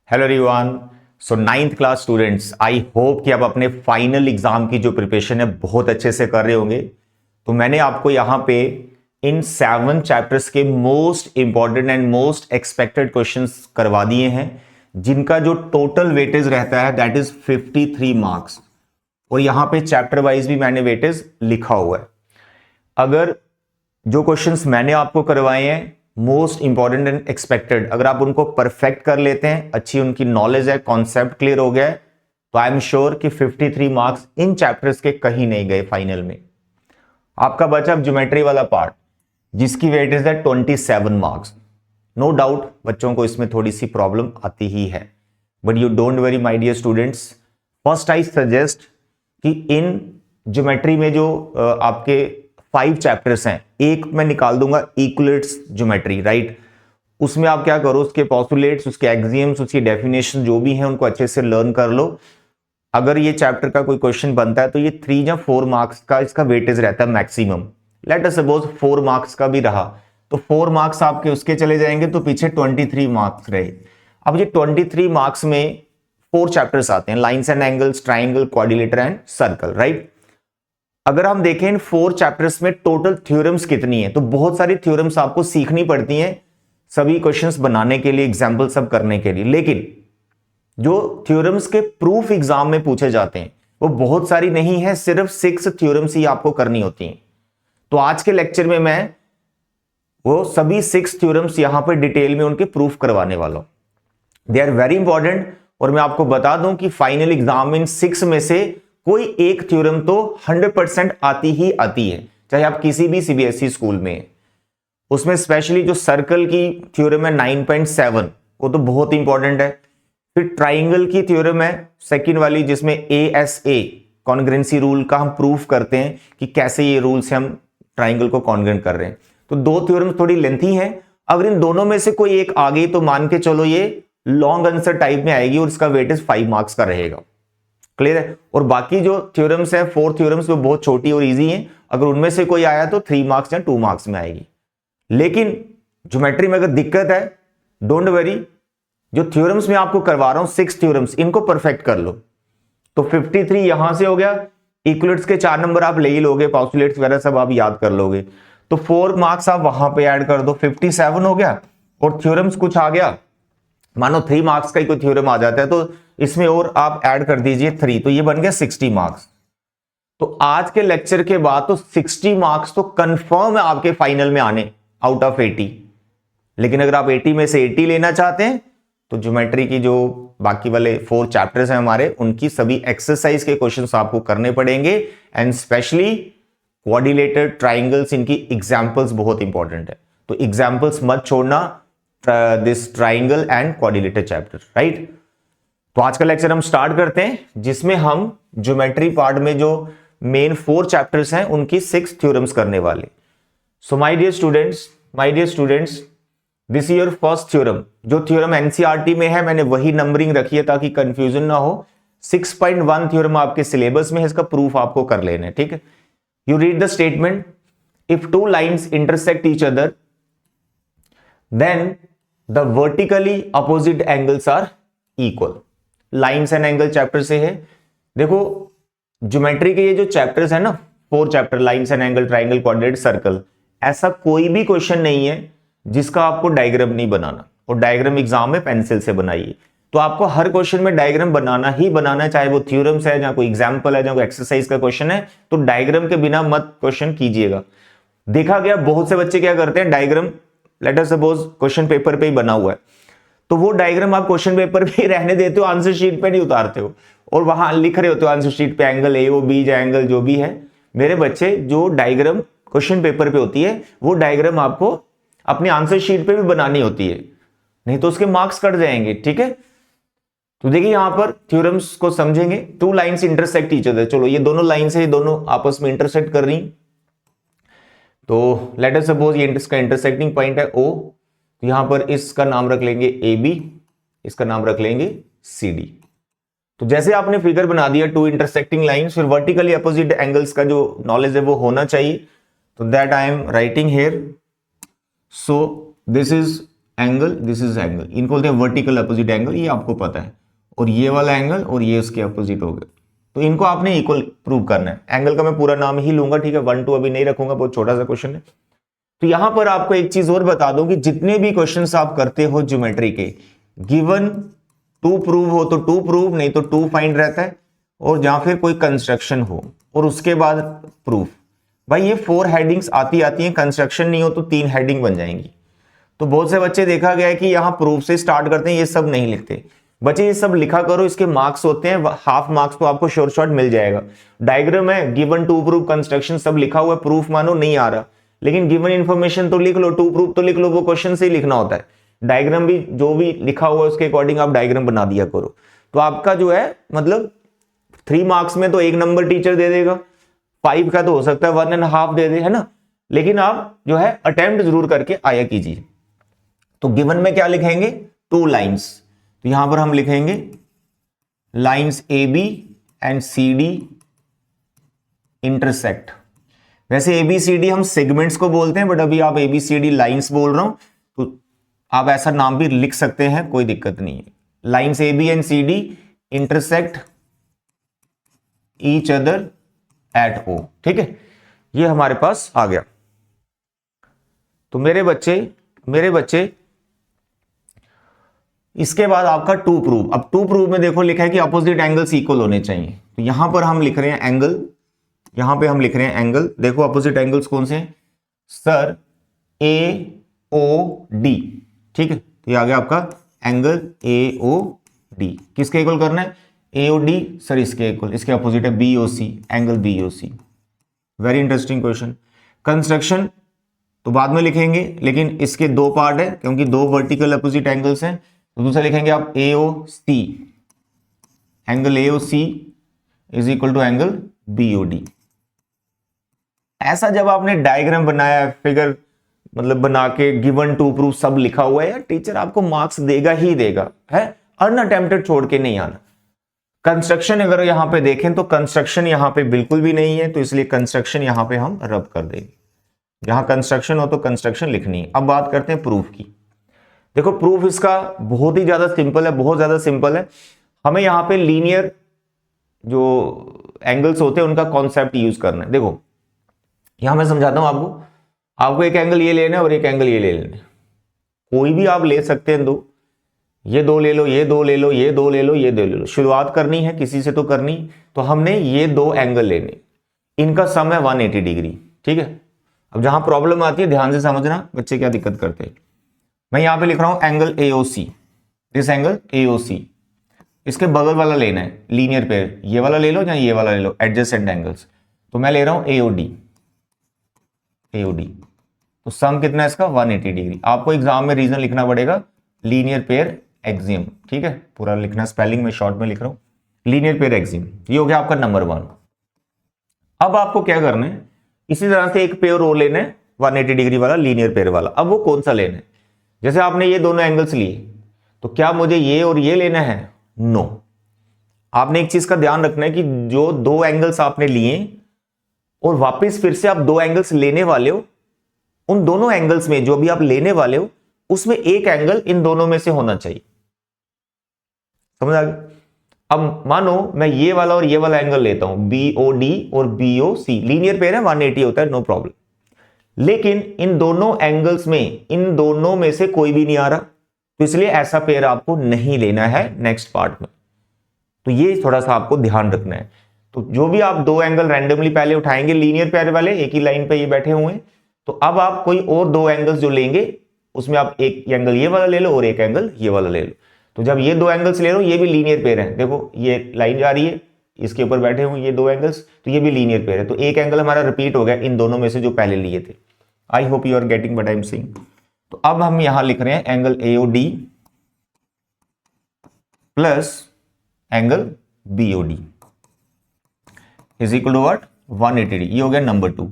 Hello everyone. So ninth class students, I hope कि आप अपने फाइनल एग्जाम की जो प्रिपरेशन है बहुत अच्छे से कर रहे होंगे। तो मैंने आपको यहाँ पे इन 7 चैप्टर्स के most important and most expected questions करवा दिए हैं, जिनका जो टोटल वेटेज रहता है दैट इज 53 मार्क्स। और यहाँ पे चैप्टर वाइज भी मैंने वेटेज लिखा हुआ है। अगर जो क्वेश्चंस मैंने आपको करवाए हैं मोस्ट इंपॉर्टेंट एंड एक्सपेक्टेड, अगर आप उनको परफेक्ट कर लेते हैं, अच्छी उनकी नॉलेज है, कॉन्सेप्ट क्लियर हो गया है, तो आई एम श्योर कि 53 मार्क्स इन चैप्टर्स के कहीं नहीं गए फाइनल में। आपका बचा अब ज्योमेट्री वाला पार्ट, जिसकी वेटेज है 27 मार्क्स। नो डाउट बच्चों को इसमें थोड़ी सी प्रॉब्लम आती ही है, but you don't worry my dear students. First I suggest कि इन ज्योमेट्री में जो आपके 5 चैप्टर्स हैं, एक मैं निकाल दूंगा इक्विलेट्स ज्योमेट्री, राइट। उसमें आप क्या करो, उसके पोस्टुलेट्स, उसके एक्सियम्स, उसकी डेफिनेशन जो भी हैं उनको अच्छे से लर्न कर लो। अगर ये चैप्टर का कोई क्वेश्चन बनता है तो ये 3 या 4 मार्क्स का इसका वेटेज रहता है maximum. Let us suppose 4 marks का भी रहा तो 4 मार्क्स आपके उसके चले जाएंगे, तो पीछे 23 मार्क्स रहे। अब ये 23 मार्क्स में 4 चैप्टर्स आते हैं, lines and angles, triangle, quadrilateral and circle, right. अगर हम देखें इन 4 चैप्टर्स में टोटल थ्योरम्स कितनी है, तो बहुत सारी थ्योरम्स आपको सीखनी पड़ती हैं सभी क्वेश्चंस बनाने के लिए, एग्जाम्पल सब करने के लिए। लेकिन जो थ्योरम्स के प्रूफ एग्जाम में पूछे जाते हैं वो बहुत सारी नहीं है, सिर्फ 6 थ्योरम्स ही आपको करनी होती हैं। तो आज के लेक्चर में मैं वो सभी 6 थ्योरम्स यहां पर डिटेल में उनके प्रूफ करवाने वाला हूं। They are very important. और मैं आपको बता दूं कि फाइनल एग्जाम में इन 6 में से कोई एक थ्योरम तो 100% आती ही आती है, चाहे आप किसी भी सीबीएसई स्कूल में। उसमें स्पेशली जो सर्कल की थ्योरम है 9.7, वो तो बहुत इंपॉर्टेंट है। फिर ट्राइंगल की थ्योरम है सेकंड वाली, जिसमें ASA कॉन्ग्रेंसी रूल का हम प्रूफ करते हैं कि कैसे ये रूल से हम ट्राइंगल को कॉन्ग्रेंट कर रहे हैं। तो 2 थ्योरम थोड़ी लेंथी हैं। अगर इन दोनों में से कोई एक आ गई तो मान के चलो ये लॉन्ग आंसर टाइप में आएगी और इसका वेटेज 5 मार्क्स का रहेगा। क्लियर है। और बाकी जो थ्योरम्स है 4 थ्योरम्स वो बहुत छोटी और इजी हैं, अगर उनमें से कोई आया तो 3 मार्क्स या 2 मार्क्स में आएगी। लेकिन ज्योमेट्री में अगर दिक्कत है, डोंट वरी, जो थ्योरम्स में आपको करवा रहा हूं 6 थ्योरम्स, इनको परफेक्ट कर लो। तो 53 यहां से हो गया, इक्विलेट्स के 4 नंबर आप ले ही लोगे, पोस्टुलेट्स वगैरह सब आप याद कर लोगे, तो 4 मार्क्स आप वहां पे ऐड कर दो, 57 हो गया। और थ्योरम्स कुछ आ गया, मानो 3 मार्क्स का ही कोई थ्योरम आ जाता है तो इसमें और आप ऐड कर दीजिए 3, तो ये बन गया 60 मार्क्स। तो आज के लेक्चर के बाद तो 60 मार्क्स तो कंफर्म है आपके फाइनल में आने आउट ऑफ 80। लेकिन अगर आप 80 में से 80 लेना चाहते हैं तो ज्योमेट्री की जो बाकी वाले 4 चैप्टर्स हैं हमारे, उनकी सभी एक्सरसाइज के क्वेश्चंस आपको करने पड़ेंगे। एंड स्पेशली क्वाड्रिलेटर, ट्राइंगल्स, इनकी एग्जाम्पल्स बहुत इंपॉर्टेंट है, तो एग्जाम्पल्स मत छोड़ना this triangle and quadrilateral chapter, right. तो आज का लेक्चर हम स्टार्ट करते हैं, जिसमें हम ज्योमेट्री पार्ट में जो मेन 4 चैप्टर्स हैं उनकी 6 थ्योरम्स करने वाले। So my dear students, this year first theorem, जो थ्योरम एनसीईआरटी में है मैंने वही नंबरिंग रखी है ताकि कंफ्यूजन ना हो। 6.1 थ्योरम आपके सिलेबस में है, इसका प्रूफ आपको कर लेना है, ठीक है। You read the statement, if 2 lines intersect each other then the vertically opposite angles are equal. Lines and angle chapter से है। देखो ज्योमेट्री के ये जो चैप्टर्स है ना, 4 chapter, lines and angle, triangle, quadrate, circle, ऐसा कोई भी क्वेश्चन नहीं है जिसका आपको डायग्राम नहीं बनाना। और डायग्राम एग्जाम में पेंसिल से बनाइए, तो आपको हर क्वेश्चन में डायग्राम बनाना ही बनाना है, चाहे वो थ्योरम्स है, जहां कोई एग्जाम्पल है, जहां कोई एक्सरसाइज का क्वेश्चन है, तो डायग्राम के बिना मत क्वेश्चन कीजिएगा। देखा गया बहुत से बच्चे क्या करते हैं, diagram let us suppose question paper पे ही बना हुआ है, तो वो डायग्राम आप क्वेश्चन पेपर पे रहने देते हो, आंसर शीट पे नहीं उतारते हो, और वहां लिख रहे होते हो आंसर शीट पे एंगल AOB या एंगल जो भी है। मेरे बच्चे, जो डायग्राम क्वेश्चन पेपर पे होती है वो डायग्राम आपको अपनी आंसर शीट पे भी बनानी होती है, नहीं तो उसके मार्क्स कट जाएंगे, ठीक है। तो देखिए यहां पर थ्योरम्स को समझेंगे। 2 लाइन्स इंटरसेक्ट ईच अदर, चलो ये दोनों लाइन्स है, ये दोनों आपस में इंटरसेक्ट कर रही, तो लेट अस सपोज ये इसका इंटरसेक्टिंग पॉइंट है O, यहां पर इसका नाम रख लेंगे AB, इसका नाम रख लेंगे CD। तो जैसे आपने फिगर बना दिया 2 इंटरसेक्टिंग लाइंस, फिर वर्टिकली अपोजिट एंगल्स का जो नॉलेज है वो होना चाहिए, तो that I am writing here. So this is angle, this is angle, इनको बोलते हैं वर्टिकल अपोजिट एंगल, ये आपको पता है, और ये वाला एंगल और ये उसके अपोजिट हो गए, तो इनको आपने इक्वल प्रूव करना है। एंगल का मैं पूरा नाम ही लूंगा, ठीक है, 1 2 अभी नहीं रखूंगा, बहुत छोटा सा क्वेश्चन है। तो यहां पर आपको एक चीज और बता दूं कि जितने भी क्वेश्चंस आप करते हो ज्योमेट्री के, गिवन 2 प्रूव हो तो 2 प्रूव, नहीं तो 2 फाइंड रहता है, और जहां फिर कोई कंस्ट्रक्शन हो और उसके बाद प्रूफ। भाई ये 4 हेडिंग्स आती हैं, कंस्ट्रक्शन नहीं हो तो 3 हेडिंग बन जाएंगी। तो बहुत से बच्चे देखा गया है कि यहां प्रूफ से स्टार्ट करते हैं, ये सब नहीं लिखते। बच्चे ये सब लिखा करो, इसके मार्क्स होते हैं, हाफ मार्क्स तो आपको शॉर्ट शॉर्ट मिल जाएगा। डायग्राम है, गिवन 2 प्रूफ, कंस्ट्रक्शन सब लिखा हुआ है, प्रूफ मानो नहीं आ रहा, लेकिन गिवन इन्फॉर्मेशन तो लिख लो, 2 प्रूफ तो लिख लो, वो क्वेश्चन से ही लिखना होता है। डायग्राम भी जो भी लिखा हुआ है उसके अकॉर्डिंग आप डायग्राम बना दिया करो, तो आपका जो है मतलब 3 मार्क्स में तो 1 नंबर टीचर दे देगा, 5 का तो हो सकता है 1.5 दे दे, है ना, लेकिन आप जो है अटेम्प्ट जरूर करके आया कीजिए। तो गिवन में क्या लिखेंगे, 2 लाइन्स, तो यहां पर हम लिखेंगे lines A B and C D intersect. वैसे ए बी सी डी हम सेगमेंट्स को बोलते हैं, बट अभी आप A B C D lines बोल रहा हूं, तो आप ऐसा नाम भी लिख सकते हैं, कोई दिक्कत नहीं है। Lines A B and C D intersect each other at O, ठीक है, ये हमारे पास आ गया। तो मेरे बच्चे इसके बाद आपका 2 प्रूफ। अब 2 प्रूफ में देखो लिखा है कि अपोजिट एंगल्स इक्वल होने चाहिए, तो यहां पर हम लिख रहे हैं एंगल, यहां पे हम लिख रहे हैं एंगल। देखो अपोजिट एंगल्स कौन से हैं सर, ए ओ डी, ठीक है, तो ये आ गया आपका एंगल ए ओ डी। किसके इक्वल करना है, ए ओ डी, सर इसके इक्वल, इसके अपोजिट है B O C, angle B O C. Very interesting question. Construction तो बाद में लिखेंगे, लेकिन इसके 2 पार्ट है, क्योंकि 2 वर्टिकल अपोजिट एंगल्स हैं, तो दूसरा लिखेंगे आप A O C, angle A O C is equal to angle B O D. ऐसा जब आपने डायग्राम बनाया, फिगर मतलब बना के, गिवन 2 प्रूफ सब लिखा हुआ है, यार टीचर आपको मार्क्स देगा ही देगा, है, अनअटेम्प्टेड छोड़ के नहीं आना। कंस्ट्रक्शन अगर यहां पे देखें तो कंस्ट्रक्शन यहां पे बिल्कुल भी नहीं है, तो इसलिए कंस्ट्रक्शन यहां पे हम रब कर देंगे। जहां कंस्ट्रक्शन हो तो कंस्ट्रक्शन लिखनी है। अब बात करते हैं प्रूफ की। देखो प्रूफ इसका बहुत ही ज्यादा सिंपल है, बहुत ज्यादा सिंपल है। हमें यहां पे लीनियर जो एंगल्स होते हैं उनका कॉन्सेप्ट यूज करना है। देखो यहां मैं समझाता हूं आपको एक एंगल ये लेना है और एक एंगल ये ले लेना है, कोई भी आप ले सकते हैं, दो, ये 2 ले लो, ये 2 ले लो, ये 2 ले लो, ये 2 ले लो। शुरुआत करनी है किसी से तो करनी, तो हमने ये 2 एंगल लेने, इनका सम है 180 डिग्री, ठीक है। अब जहां प्रॉब्लम आती है ध्यान से समझना बच्चे क्या दिक्कत करते हैं। मैं यहां पे लिख रहा हूं angle AOC, this angle AOC, इसके बगल वाला लेना है लीनियर पेयर, ये वाला ले लो या ये वाला ले लो, एडजेसेंट एंगल्स। तो मैं ले रहा हूं AOD, तो सम कितना है इसका 180 डिग्री। आपको एग्जाम में रीजन लिखना पड़ेगा, लीनियर पेयर एक्सियम, ठीक है, पूरा लिखना, स्पेलिंग में शॉर्ट में लिख रहा हूं, लीनियर पेयर एक्सियम। ये हो गया आपका नंबर 1। अब आपको क्या करना है, इसी तरह से एक पेयर और लेना है 180 डिग्री वाला, लीनियर पेयर वाला। अब वो कौन सा लेना है, जैसे आपने ये दोनों एंगल्स लिए, तो क्या मुझे ये और ये लेना है, नो। आपने एक चीज का ध्यान रखना है कि जो 2 एंगल्स आपने लिए और वापस फिर से आप 2 एंगल्स लेने वाले हो, उन दोनों एंगल्स में जो भी आप लेने वाले हो उसमें एक एंगल इन दोनों में से होना चाहिए, समझ आ गया। अब मानो मैं ये वाला और ये वाला एंगल लेता हूं, BOD और BOC, लीनियर पेयर है, 180 होता है, नो प्रॉब्लम, लेकिन इन दोनों एंगल्स में इन दोनों में से कोई भी नहीं आ रहा, तो इसलिए ऐसा पेयर आपको नहीं लेना है नेक्स्ट पार्ट में। तो ये थोड़ा सा आपको ध्यान रखना है। तो जो भी आप 2 एंगल रैंडमली पहले उठाएंगे, लीनियर पेयर वाले एक ही लाइन पे ये बैठे हुए हैं, तो अब आप कोई और 2 एंगल्स जो लेंगे उसमें आप एक एंगल ये वाला ले लो और एक एंगल ये वाला ले लो। तो जब ये 2 एंगल्स ले लो, ये भी लीनियर पेयर है, देखो ये लाइन जा रही है, इसके ऊपर बैठे हुए ये 2 एंगल्स, तो ये भी लीनियर पेयर है, तो एक एंगल हमारा रिपीट हो गया इन दोनों में से जो पहले लिए थे। I hope you are getting what I am saying. तो अब हम यहां लिख रहे हैं angle AOD plus angle BOD is equal to what, 180 degree. ये हो गया नंबर 2।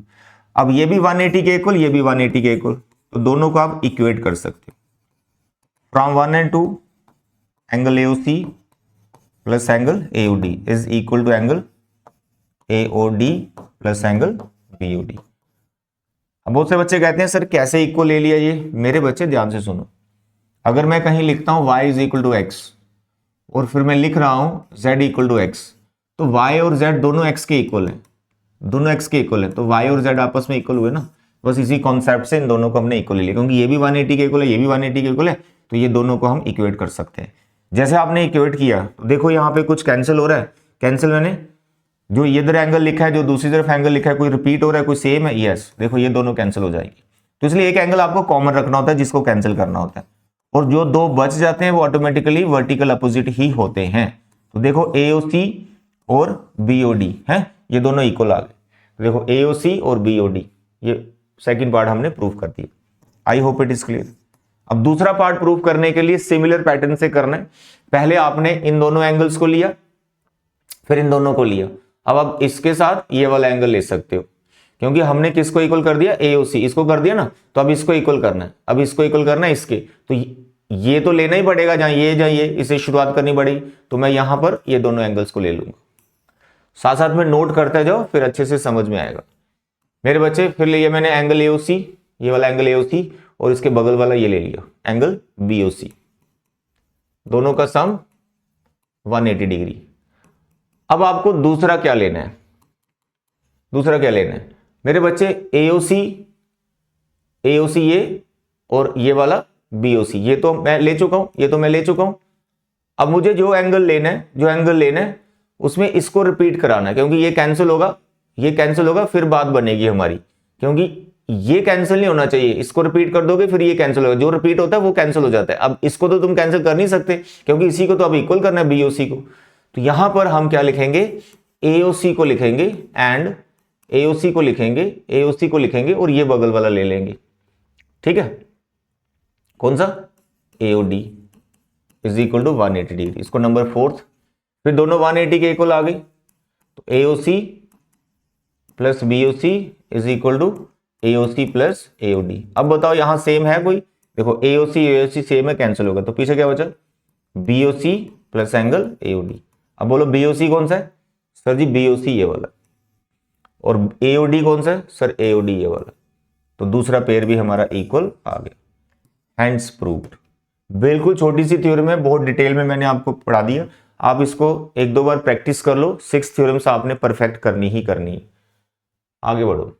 अब ये भी 180 के इक्वल, ये भी 180 के इक्वल, तो दोनों को आप इक्वेट कर सकते हो। From 1 and 2 angle AOC plus angle AOD is equal to angle AOD plus angle BOD। अब बहुत से बच्चे कहते हैं सर कैसे इक्वल ले लिया ये। मेरे बच्चे ध्यान से सुनो, अगर मैं कहीं लिखता हूं y is equal to x और फिर मैं लिख रहा हूं z इक्वल टू एक्स, तो y और z दोनों x के इक्वल है, दोनों x के इक्वल है, तो y और z आपस में इक्वल हुए ना। बस इसी कॉन्सेप्ट से इन दोनों को हमने इक्वल लिया, क्योंकि ये भी 180 के इक्वल है, ये भी 180 के इक्वल है, तो ये दोनों को हम इक्वेट कर सकते हैं। जैसे आपने इक्वेट किया तो देखो यहाँ पे कुछ कैंसिल हो रहा है, कैंसिल मैंने जो ये इधर एंगल लिखा है, जो दूसरी तरफ एंगल लिखा है, कोई रिपीट हो रहा है, कोई सेम है, यस देखो ये दोनं कैंसिल हो जाएगी। तो इसलिए एक एंगल आपको कॉमन रखना होता है जिसको कैंसिल करना होता है, और जो दो बच जाते हैं वो ऑटोमेटिकली वर्टिकल अपोजिट ही होते हैं। तो देखो AOC और BOD है, ये दोनों इक्वल आ गए। तो देखो AOC और BOD, ये सेकंड पार्ट हमने प्रूव कर दिया। आई होप इट इज क्लियर। अब दूसरा पार्ट प्रूव करने के लिए सिमिलर पैटर्न से करना है। पहले आपने इन दोनों एंगल्स को लिया, फिर इन दोनों को लिया। अब आप इसके साथ ये वाला एंगल ले सकते हो, क्योंकि हमने किसको इक्वल कर दिया, AOC, इसको कर दिया ना, तो अब इसको इक्वल करना है, अब इसको इक्वल करना है इसके, तो ये तो लेना ही पड़ेगा, जहां ये इसे शुरुआत करनी पड़ेगी। तो मैं यहां पर ये दोनों एंगल्स को ले लूंगा, साथ साथ में नोट करते जाओ, फिर अच्छे से समझ में आएगा मेरे बच्चे। फिर लिया मैंने एंगल AOC, ये वाला एंगल AOC, और इसके बगल वाला ये ले लिया एंगल BOC, दोनों का सम 180 डिग्री। अब आपको दूसरा क्या लेना है, दूसरा क्या लेना है मेरे बच्चे, AOC ये और ये वाला BOC, ये तो मैं ले चुका हूं, ये तो मैं ले चुका हूं। अब मुझे जो एंगल लेना है, जो एंगल लेना है उसमें इसको रिपीट कराना है, क्योंकि ये कैंसिल होगा, ये कैंसिल होगा, फिर बात बनेगी हमारी, क्योंकि ये कैंसिल नहीं होना चाहिए, इसको रिपीट कर दोगे फिर ये कैंसिल होगा, जो रिपीट होता है वो कैंसिल हो जाता है। अब इसको तो तुम कैंसिल कर नहीं सकते, क्योंकि इसी को तो अब इक्वल करना है BOC को। तो यहां पर हम क्या लिखेंगे, AOC को लिखेंगे एंड AOC को लिखेंगे, AOC को लिखेंगे और ये बगल वाला ले लेंगे, ठीक है, कौन सा, AOD is equal to 180 degree, इसको नंबर 4th। फिर दोनों 180 के इक्वल आ गई, तो AOC plus BOC is equal to AOC plus AOD। अब बताओ यहां सेम है कोई, देखो AOC सेम है, कैंसिल होगा, तो पीछे क्या बचा, BOC प्लस एंगल AOD। अब बोलो BOC कौन सा है सर जी, BOC ये वाला, और AOD कौन सा है सर, AOD ये वाला। तो दूसरा पेयर भी हमारा इक्वल आ गया, हैंड्स प्रूव्ड। बिल्कुल छोटी सी थ्योरम है, बहुत डिटेल में मैंने आपको पढ़ा दिया, आप इसको एक दो बार प्रैक्टिस कर लो, 6 थ्योरम्स आपने परफेक्ट करनी ही करनी है। आगे बढ़ो,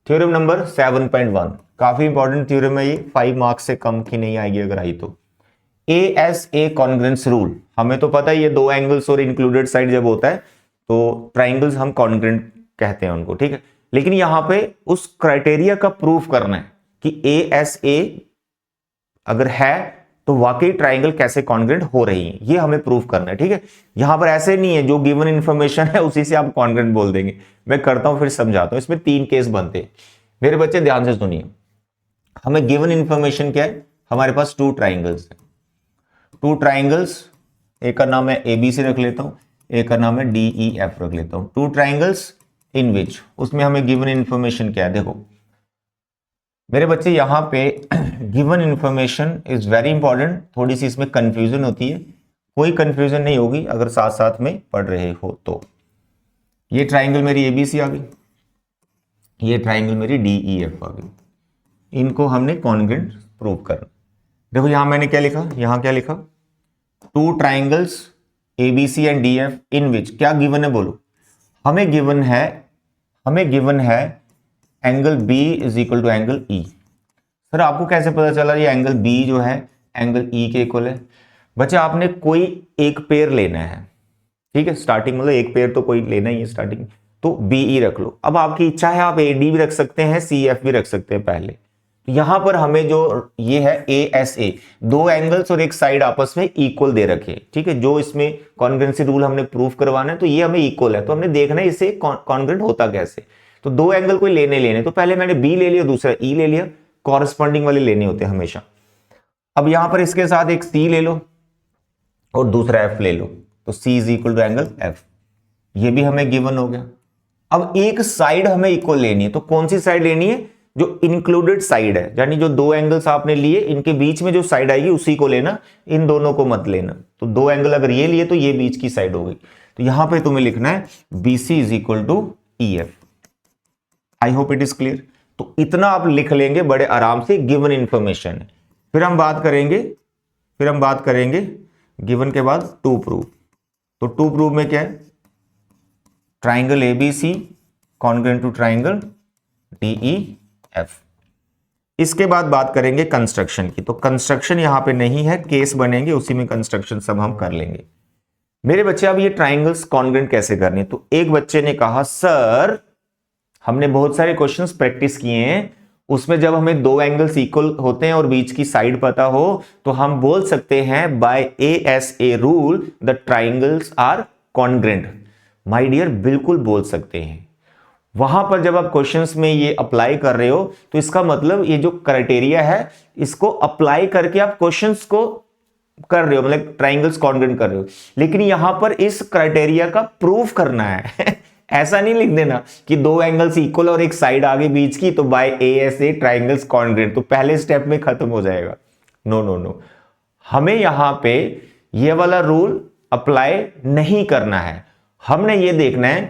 थ्योरम नंबर 7.1, काफी इंपॉर्टेंट थ्योरम है ये, 5 मार्क्स से कम की नहीं आएगी अगर आई तो। ASA कॉन्ग्रेंस रूल, हमें तो पता है ये दो एंगल्स और इंक्लूडेड साइड जब होता है तो ट्राइंगल्स हम कॉन्ग्रेंट कहते हैं उनको, ठीक है। लेकिन यहां पे उस क्राइटेरिया का प्रूफ करना है कि ASA अगर है तो वाकई ट्राइंगल कैसे कॉन्ग्रेंट हो रही है, ये हमें प्रूफ करना है, ठीक है। यहां पर ऐसे नहीं है जो गिवन इंफॉर्मेशन है उसी से आप कॉन्ग्रेंट बोल देंगे, मैं करता हूं फिर समझाता हूं। इसमें 3 केस बनते हैं मेरे बच्चे, ध्यान से सुनिए। हमें गिवन इंफॉर्मेशन क्या है, हमारे पास 2 ट्राइंगल्स है, 2 ट्राइंगल्स, एक का नाम है ABC रख लेता हूं, एक का नाम है DEF रख लेता हूं। 2 ट्राइंगल्स इन विच, उसमें हमें गिवन इंफॉर्मेशन क्या है, देखो मेरे बच्चे यहां पे given information is very important. थोड़ी सी इसमें कंफ्यूजन होती है, कोई कंफ्यूजन नहीं होगी अगर साथ साथ में पढ़ रहे हो तो। ये ट्राइंगल मेरी ABC आ गई, ये ट्राइंगल मेरी DEF आ गई, इनको हमने कॉन्ग्रेंट प्रूव करना। देखो यहां मैंने क्या लिखा, यहां क्या लिखा, 2 triangles ABC and DF in which, क्या गिवन है बोलो, हमें गिवन है angle B is equal to angle E। Sir आपको कैसे पता चला ये एंगल B जो है एंगल E के इक्वल है? बच्चे आपने कोई एक पेयर लेना है, ठीक है, स्टार्टिंग मतलब एक पेयर तो कोई लेना ही है स्टार्टिंग, तो BE रख लो। अब आपकी इच्छा है आप AD भी रख सकते हैं, CF भी रख सकते हैं पहले। यहां पर हमें जो ये है ASA, 2 एंगल्स और एक साइड आपस में इक्वल दे रखे, ठीक है, जो इसमें कॉन्ग्रेंसी रूल हमने प्रूफ करवाना है, तो ये हमें इक्वल है, तो हमने देखना है इससे कॉन्ग्रेंट होता कैसे। तो 2 एंगल कोई लेने, तो पहले मैंने B ले लिया, दूसरा E ले लिया, कॉरेस्पॉन्डिंग वाले लेने होते हैं हमेशा। अब यहां पर इसके साथ एक C ले लो और दूसरा F ले लो, तो C is equal to angle F, ये भी हमें गिवन हो गया। अब एक साइड हमें इक्वल लेनी है, तो कौन सी साइड लेनी है, जो इंक्लूडेड साइड है, यानी जो 2 एंगल्स आपने लिए इनके बीच में जो साइड आएगी उसी को लेना, इन दोनों को मत लेना। तो 2 एंगल अगर ये लिए तो ये बीच की साइड हो गई, तो यहां पे तुम्हें लिखना है BC is equal to EF। I hope it is clear. तो इतना आप लिख लेंगे बड़े आराम से, गिवन इंफॉर्मेशन है। फिर हम बात करेंगे गिवन के बाद टू प्रूव। तो टू प्रूव में क्या है, triangle ABC congruent to triangle DEF. इसके बाद बात करेंगे कंस्ट्रक्शन की। तो कंस्ट्रक्शन यहां पे नहीं है, केस बनेंगे, उसी में कंस्ट्रक्शन सब हम कर लेंगे। मेरे बच्चे अब ये ट्राइंगल्स कॉन्ग्रुएंट कैसे करने, तो एक बच्चे ने कहा सर हमने बहुत सारे क्वेश्चंस प्रैक्टिस किए हैं, उसमें जब हमें दो एंगल्स इक्वल होते हैं और बीच की साइड पता हो तो हम बोल सकते हैं by ASA rule the triangles are congruent. My dear, बिल्कुल बोल सकते हैं। वहां पर जब आप क्वेश्चंस में ये अप्लाई कर रहे हो तो इसका मतलब ये जो क्राइटेरिया है इसको अप्लाई करके आप क्वेश्चंस को कर रहे हो, मतलब ट्राइंगल्स कॉन्ग्रुएंट कर रहे हो। लेकिन यहां पर इस क्राइटेरिया का प्रूफ करना है ऐसा नहीं लिख देना कि दो एंगल्स इक्वल और एक साइड आगे बीच की तो बाय ASA ट्राइंगल्स कॉन्ग्रुएंट, तो पहले स्टेप में खत्म हो जाएगा। नो नो नो, हमें यहां पे ये वाला रूल अप्लाई नहीं करना है। हमने ये देखना है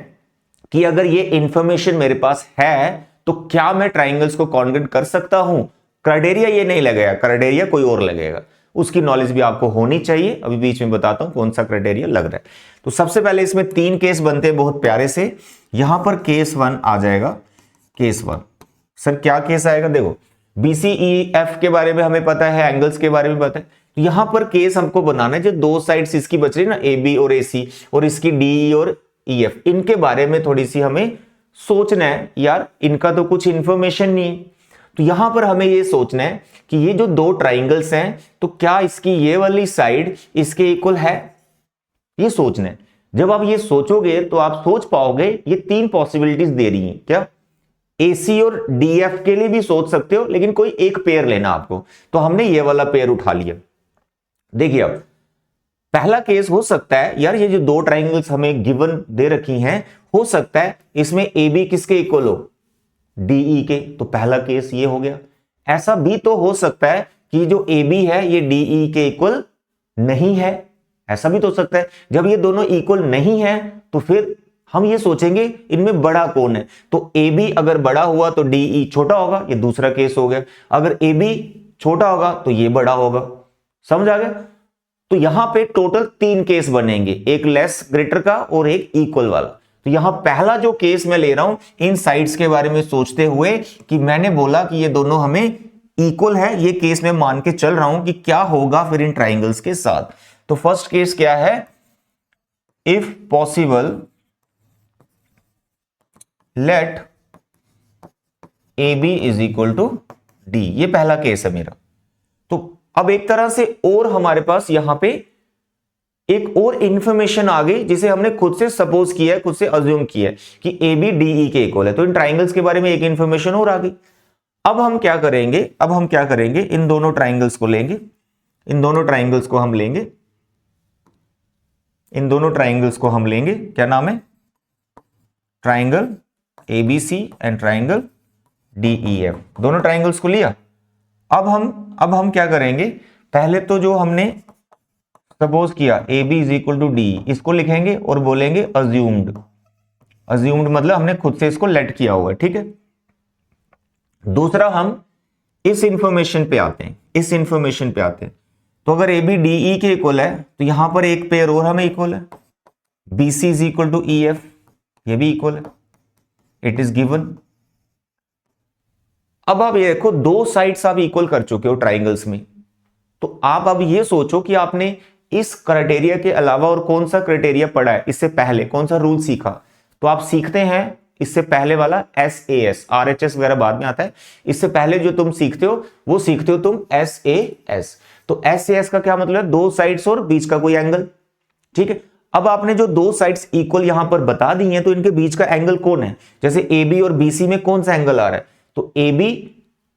कि अगर ये इंफॉर्मेशन मेरे पास है तो क्या मैं ट्राइंगल्स को कॉन्ग्रुएंट कर सकता हूं। क्राइटेरिया ये नहीं लगेगा, क्राइटेरिया कोई और लगेगा, उसकी नॉलेज भी आपको होनी चाहिए। अभी बीच में बताता हूं कौन सा क्राइटेरिया लग रहा है। तो सबसे पहले इसमें 3 केस बनते हैं बहुत प्यारे से। यहां पर केस 1 आ जाएगा। केस 1 सर क्या केस आएगा, देखो BCEF के बारे में हमें पता है, एंगल्स के बारे में पता है। तो यहां पर केस हमको बनाना है जो दो साइड्स इसकी बच रही ना AB और AC और इसकी DE और EF, इनके बारे में थोड़ी सी हमें सोचना है। यार इनका तो कुछ इंफॉर्मेशन नहीं है, तो यहां पर हमें ये सोचना है कि ये जो दो ट्राइंगल्स हैं तो क्या इसकी ये वाली साइड इसके इक्वल है, ये सोचना है। जब आप ये सोचोगे तो आप सोच पाओगे ये 3 पॉसिबिलिटीज दे रही हैं। क्या, AC और DF के लिए भी सोच सकते हो, लेकिन कोई एक पेयर लेना आपको। तो हमने ये वाला पेयर उठा लिया। देखिए अब पहला केस हो सकता है यार ये जो दो ट्राइंगल्स हमें गिवन दे रखी हैं, हो सकता है इसमें AB किसके इक्वल हो, DE के। तो पहला केस ये हो गया। ऐसा भी तो हो सकता है कि जो AB है ये DE के इक्वल नहीं है, ऐसा भी तो हो सकता है। जब ये दोनों इक्वल नहीं है तो फिर हम ये सोचेंगे इनमें बड़ा कौन है। तो AB अगर बड़ा हुआ तो DE छोटा होगा, ये दूसरा केस हो गया। अगर AB छोटा होगा तो ये बड़ा होगा। समझ आ गया। तो यहां पे टोटल 3 केस बनेंगे, एक लेस ग्रेटर का और एक इक्वल वाला। तो यहां पहला जो केस मैं ले रहा हूं इन साइड्स के बारे में सोचते हुए कि मैंने बोला कि ये दोनों हमें इक्वल है, ये केस मैं मान के चल रहा हूं कि क्या होगा फिर इन ट्राइंगल्स के साथ। तो फर्स्ट केस क्या है, if possible let AB is equal to D, ये पहला केस है मेरा। तो अब एक तरह से और हमारे पास यहां पे एक और इंफॉर्मेशन आ गई जिसे हमने खुद से सपोज किया है, खुद से अज्यूम किया है कि AB DE के इक्वल है। तो इन ट्राइंगल्स के बारे में एक इंफॉर्मेशन और आ गई। अब हम क्या करेंगे, इन दोनों ट्राइंगल्स को लेंगे, इन दोनों ट्राइंगल्स को हम लेंगे, क्या नाम है, triangle ABC and triangle DEF। दोनों ट्राइंगल्स को लिया। अब हम क्या करेंगे, पहले तो जो हमने सपोज किया AB is equal to DE, इसको लिखेंगे और बोलेंगे अज्यूम्ड मतलब हमने खुद से इसको लेट किया हुआ है, ठीक है। दूसरा हम इस इंफॉर्मेशन पे आते हैं, तो अगर AB DE के इक्वल है तो यहां पर एक पेयर और हमें इक्वल है, BC is equal to EF, ये भी इक्वल है, इट इज गिवन। अब आप ये देखो दो साइड्स आप इक्वल कर चुके हो ट्राइंगल्स में। तो आप अब ये सोचो कि आपने इस क्राइटेरिया के अलावा और कौन सा क्राइटेरिया पढ़ा है, इससे पहले कौन सा रूल सीखा। तो आप सीखते हैं इससे पहले वाला SAS, RHS वगैरह बाद में आता है। इससे पहले जो तुम सीखते हो वो सीखते हो तुम SAS। तो SAS का क्या मतलब है, दो साइड्स और बीच का कोई एंगल, ठीक है। अब आपने जो दो साइड्स इक्वल यहां पर बता दी हैं तो इनके बीच का एंगल कौन है। जैसे AB और BC में कौन सा एंगल आ रहा है, तो AB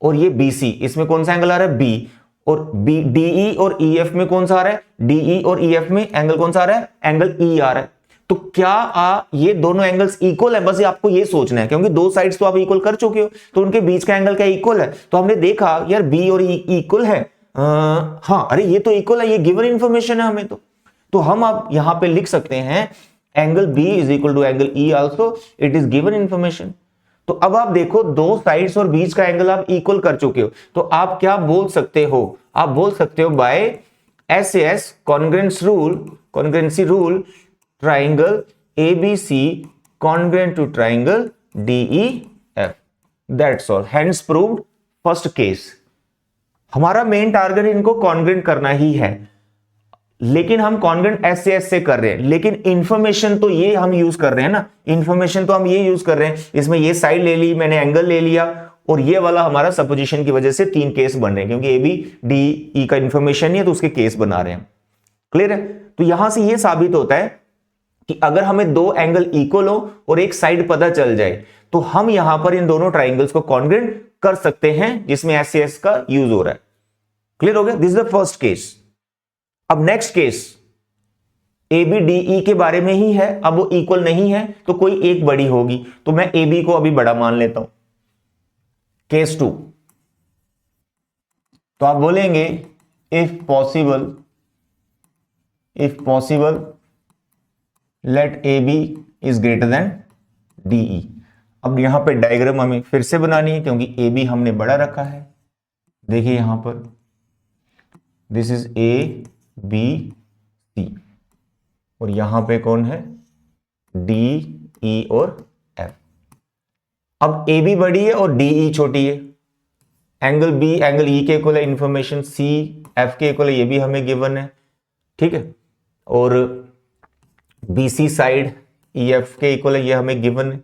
और ये BC, इसमें कौन सा एंगल आ रहा है, B। और DE और EF में कौन सा आ रहा है, DE और EF में एंगल कौन सा आ रहा है, एंगल E आ रहा है। तो क्या ये दोनों एंगल्स इक्वल है, बस ये आपको ये सोचना है, क्योंकि दो साइड्स तो आप इक्वल कर चुके हो तो उनके बीच का एंगल क्या इक्वल है। तो हमने देखा यार B और E इक्वल है, हाँ अरे ये तो इक्वल है, ये गिवन इंफॉर्मेशन है हमें। तो हम अब यहां पे लिख सकते हैं angle B is equal to angle E also, it is given information. तो अब आप देखो दो साइड्स और बीच का एंगल आप इक्वल कर चुके हो, तो आप क्या बोल सकते हो, आप बोल सकते हो by S congruency rule triangle ABC congruent to triangle DEF, that's all, hence proved first case. हमारा मेन टारगेट इनको कॉन्ग्रेंट करना ही है, लेकिन हम कॉन्ग्रेंट एस से कर रहे हैं, लेकिन इंफॉर्मेशन तो ये हम यूज कर रहे हैं ना, इंफॉर्मेशन तो हम ये यूज कर रहे हैं, इसमें ये साइड ले ली मैंने, एंगल ले लिया, और ये वाला हमारा सपोजिशन की वजह से 3 केस बन रहे हैं, क्योंकि ए बी डी ई का इंफॉर्मेशन नहीं है तो उसके केस बना रहे हैं। क्लियर है? तो यहां से ये साबित होता है कि अगर हमें दो एंगल इक्वल हो और एक साइड पता चल जाए तो हम यहां पर इन दोनों ट्राइंगल्स को कॉन्ग्रेंट कर सकते हैं जिसमें एस का यूज हो रहा है। क्लियर हो गया? This is the first case. अब next case A B D E के बारे में ही है, अब वो इक्वल नहीं है तो कोई एक बड़ी होगी, तो मैं ए बी को अभी बड़ा मान लेता हूं। केस 2, तो आप बोलेंगे if possible let A B is greater than D E. अब यहां पे डायग्राम हमें फिर से बनानी है क्योंकि ए बी हमने बड़ा रखा है। देखिए यहां पर this is A B C, और यहां पे कौन है, डी ई और एफ। अब ए बी बड़ी है और डी ई छोटी है, एंगल बी एंगल ई के इक्वल है, इंफॉर्मेशन सी एफ के इक्वल है, ये भी हमें गिवन है, ठीक है, और B C side E F के इक्वल है, ये हमें गिवन है।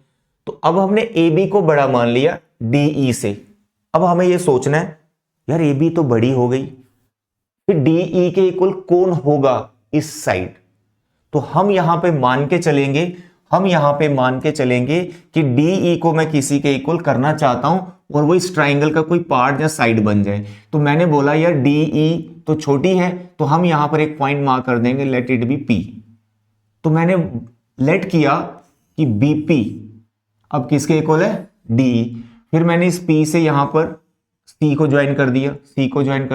तो अब हमने ए बी को बड़ा मान लिया डी ई से। अब हमें ये सोचना है यार ए बी तो बड़ी हो गई, फिर डी ई के इक्वल कौन होगा इस साइड। तो हम यहां पे मान के चलेंगे कि डी ई को मैं किसी के इक्वल करना चाहता हूं और वो इस ट्राइंगल का कोई पार्ट या साइड बन जाए। तो मैंने बोला यार डी ई तो छोटी है, तो हम यहां पर एक पॉइंट मार्क कर देंगे, लेट इट बी पी। तो मैंने लेट किया कि बीपी अब किसके इक्वल है, डी ई। फिर मैंने इस पी से यहां पर सी को ज्वाइन कर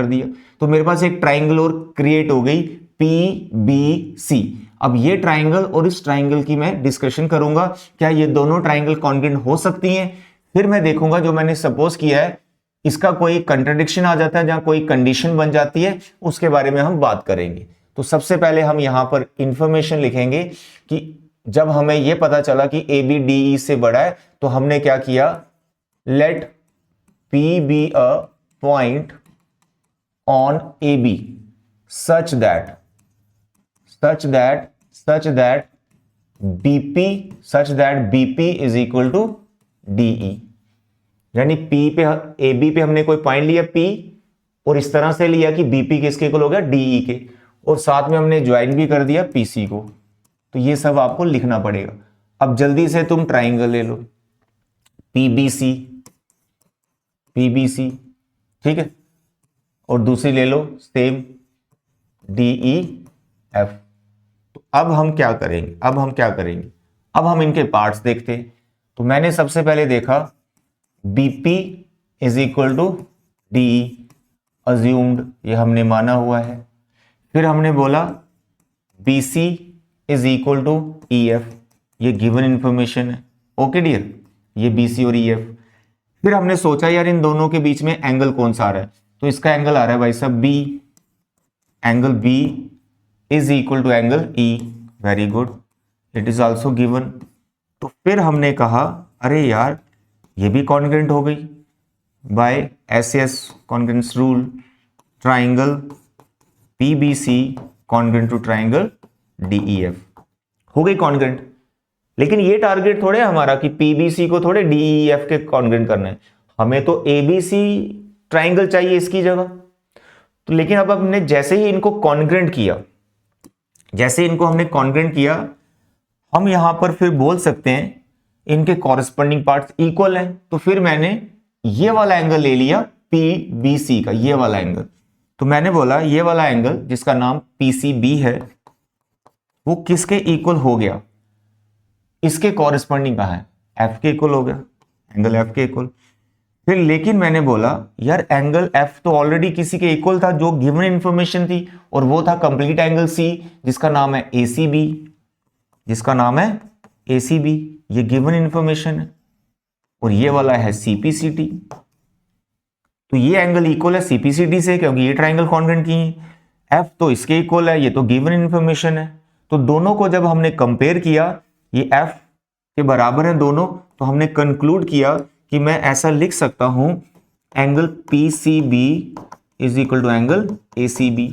दिया, तो मेरे पास एक ट्राइंगल और क्रिएट हो गई पी बी सी। अब ये ट्राइंगल और इस ट्राइंगल की मैं डिस्कशन करूंगा, क्या ये दोनों ट्राइंगल कॉन्ग्रुएंट हो सकती हैं। फिर मैं देखूंगा जो मैंने सपोज किया है इसका कोई कंट्राडिक्शन आ जाता है, जहां कोई कंडीशन बन जाती है, उसके बारे में हम बात करेंगे। तो सबसे पहले हम यहां पर इंफॉर्मेशन लिखेंगे कि जब हमें यह पता चला कि ए बी डी ई से बड़ा है तो हमने क्या किया, late P be a point on AB such that BP is equal to DE। यानी P पे AB पे हमने कोई पॉइंट लिया P और इस तरह से लिया कि BP किसके इक्वल हो गया, DE के, और साथ में हमने ज्वाइन भी कर दिया PC को। तो ये सब आपको लिखना पड़ेगा। अब जल्दी से तुम ट्राइंगल ले लो PBC, ठीक है, और दूसरी ले लो सेम DEF। तो अब हम क्या करेंगे, अब हम इनके पार्ट्स देखते हैं। तो मैंने सबसे पहले देखा BP is equal to DE, assumed, ये हमने माना हुआ है। फिर हमने बोला BC is equal to EF, ये गिवन इंफॉर्मेशन है, ओके डियर, ये BC और EF। फिर हमने सोचा यार इन दोनों के बीच में एंगल कौन सा आ रहा है, तो इसका एंगल आ रहा है भाई साहब B, angle B is equal to angle E, very good, it is also given. तो फिर हमने कहा अरे यार ये भी कॉन्ग्रुएंट हो गई by S congruence rule, triangle PBC congruent to triangle DEF, हो गई कॉन्ग्रुएंट। लेकिन ये टारगेट थोड़े हमारा कि पीबीसी को थोड़े डीईएफ के कॉन्ग्रुएंट करना है, हमें तो एबीसी ट्राइंगल चाहिए इसकी जगह। तो लेकिन अब हमने जैसे ही इनको कॉन्ग्रुएंट किया, हम यहां पर फिर बोल सकते हैं इनके कॉरेस्पॉन्डिंग पार्ट्स इक्वल हैं। तो फिर मैंने ये वाला एंगल ले लिया पीबीसी का, ये वाला एंगल। तो मैंने बोला ये वाला एंगल जिसका नाम पीसीबी है वो किसके इक्वल हो गया, इसके कॉरेस्पॉन्डिंग कहां है, एफ के इक्वल हो गया, एंगल एफ के इक्वल। फिर लेकिन मैंने बोला यार एंगल एफ तो ऑलरेडी किसी के इक्वल था जो गिवन इंफॉर्मेशन थी, और वो था कंप्लीट एंगल सी जिसका नाम है एसीबी, ये गिवन इंफॉर्मेशन है। और ये वाला है सीपीसीटी। तो ये एंगल इक्वल है सीपीसीटी से क्योंकि ये ट्राइंगल कॉन्ग्रुएंट की है। एफ तो इसके इक्वल है, ये तो गिवन इंफॉर्मेशन है। तो दोनों को जब हमने कंपेयर किया, ये एफ के बराबर है दोनों, तो हमने कंक्लूड किया कि मैं ऐसा लिख सकता हूं angle PCB is equal to angle ACB.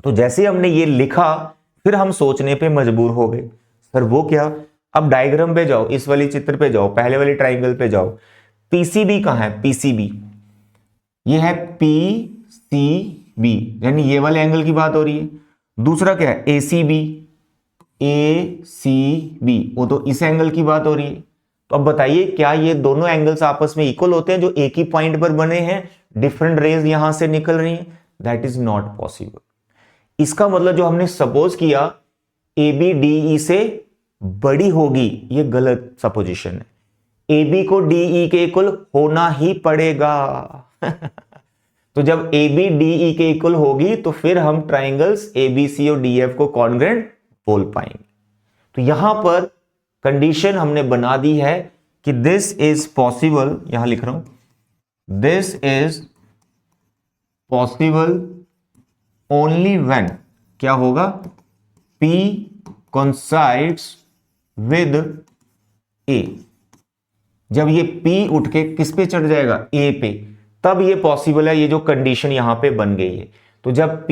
तो जैसे हमने ये लिखा फिर हम सोचने पे मजबूर हो गए, सर वो क्या। अब डायग्राम पे जाओ, इस वाली चित्र पे जाओ, पहले वाली ट्राइंगल पे जाओ। पीसीबी कहां है, पीसीबी ये है पीसीबी, यानी ये वाले एंगल की बात हो रही है। दूसरा क्या है, एसीबी, एसीबी वो तो इस एंगल की बात हो रही है। तो अब बताइए क्या ये दोनों एंगल्स आपस में इक्वल होते हैं जो एक ही पॉइंट पर बने हैं, डिफरेंट रेज यहां से निकल रही हैं? That is not possible. इसका मतलब जो हमने सपोज किया ए बी डी ई से बड़ी होगी, ये गलत सपोजिशन है। ए बी को डी ई के इक्वल होना ही पड़ेगा। तो जब ए बी डी ई के इक्वल होगी तो फिर हम ट्राइंगल्स ए बी सी और डी एफ को कॉन्ग्रुएंट बोल पाएंगे। तो यहां पर कंडीशन हमने बना दी है कि दिस इज पॉसिबल, यहां लिख रहा हूं, this is possible only when क्या होगा, P coincides with A। जब ये P उठ के किस पे चढ़ जाएगा, A पे, तब ये पॉसिबल है। ये जो कंडीशन यहां पे बन गई है, तो जब P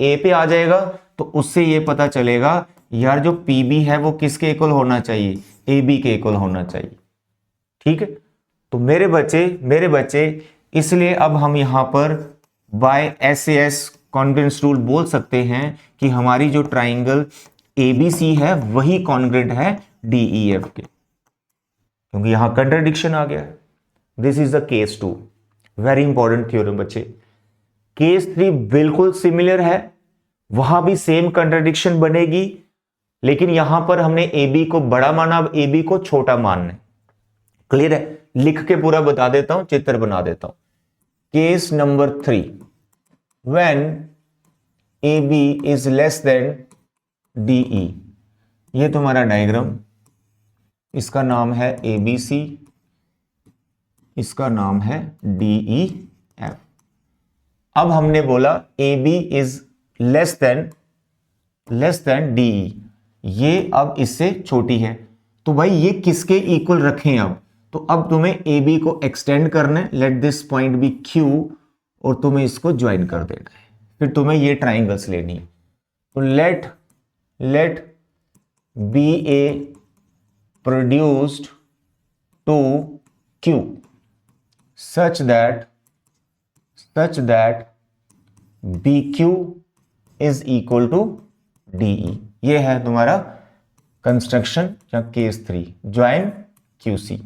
A पे आ जाएगा तो उससे ये पता चलेगा यार जो PB है वो किसके इक्वल होना चाहिए, AB के इक्वल होना चाहिए। ठीक है, तो मेरे बच्चे इसलिए अब हम यहां पर बाय SAS कॉन्ग्रुएंस रूल बोल सकते हैं कि हमारी जो ट्राइंगल ABC है वही कॉन्ग्रुएंट है DEF के, क्योंकि यहां कंट्राडिक्शन आ गया। This is the case 2, very important theorem बच्चे। केस 3 बिल्कुल सिमिलर है, वहां भी सेम कंट्राडिक्शन बनेगी, लेकिन यहां पर हमने AB को बड़ा माना, अब AB को छोटा मानना है। क्लियर है, लिख के पूरा बता देता हूं, चित्र बना देता हूं। Case number 3, when AB is less than DE, ये तुम्हारा डायग्राम, इसका नाम है ABC, इसका नाम है DEF। अब हमने बोला AB is less than DE, ये अब इससे छोटी है, तो भाई ये किसके इक्वल रखें अब, तो अब तुम्हें AB को एक्सटेंड करना है, let this point be Q, और तुम्हें इसको ज्वाइन कर देना है, फिर तुम्हें ये ट्राइंगल्स लेनी है। तो late BA produced to Q such that BQ is equal to DE। ये है तुम्हारा कंस्ट्रक्शन या केस 3, ज्वाइन QC।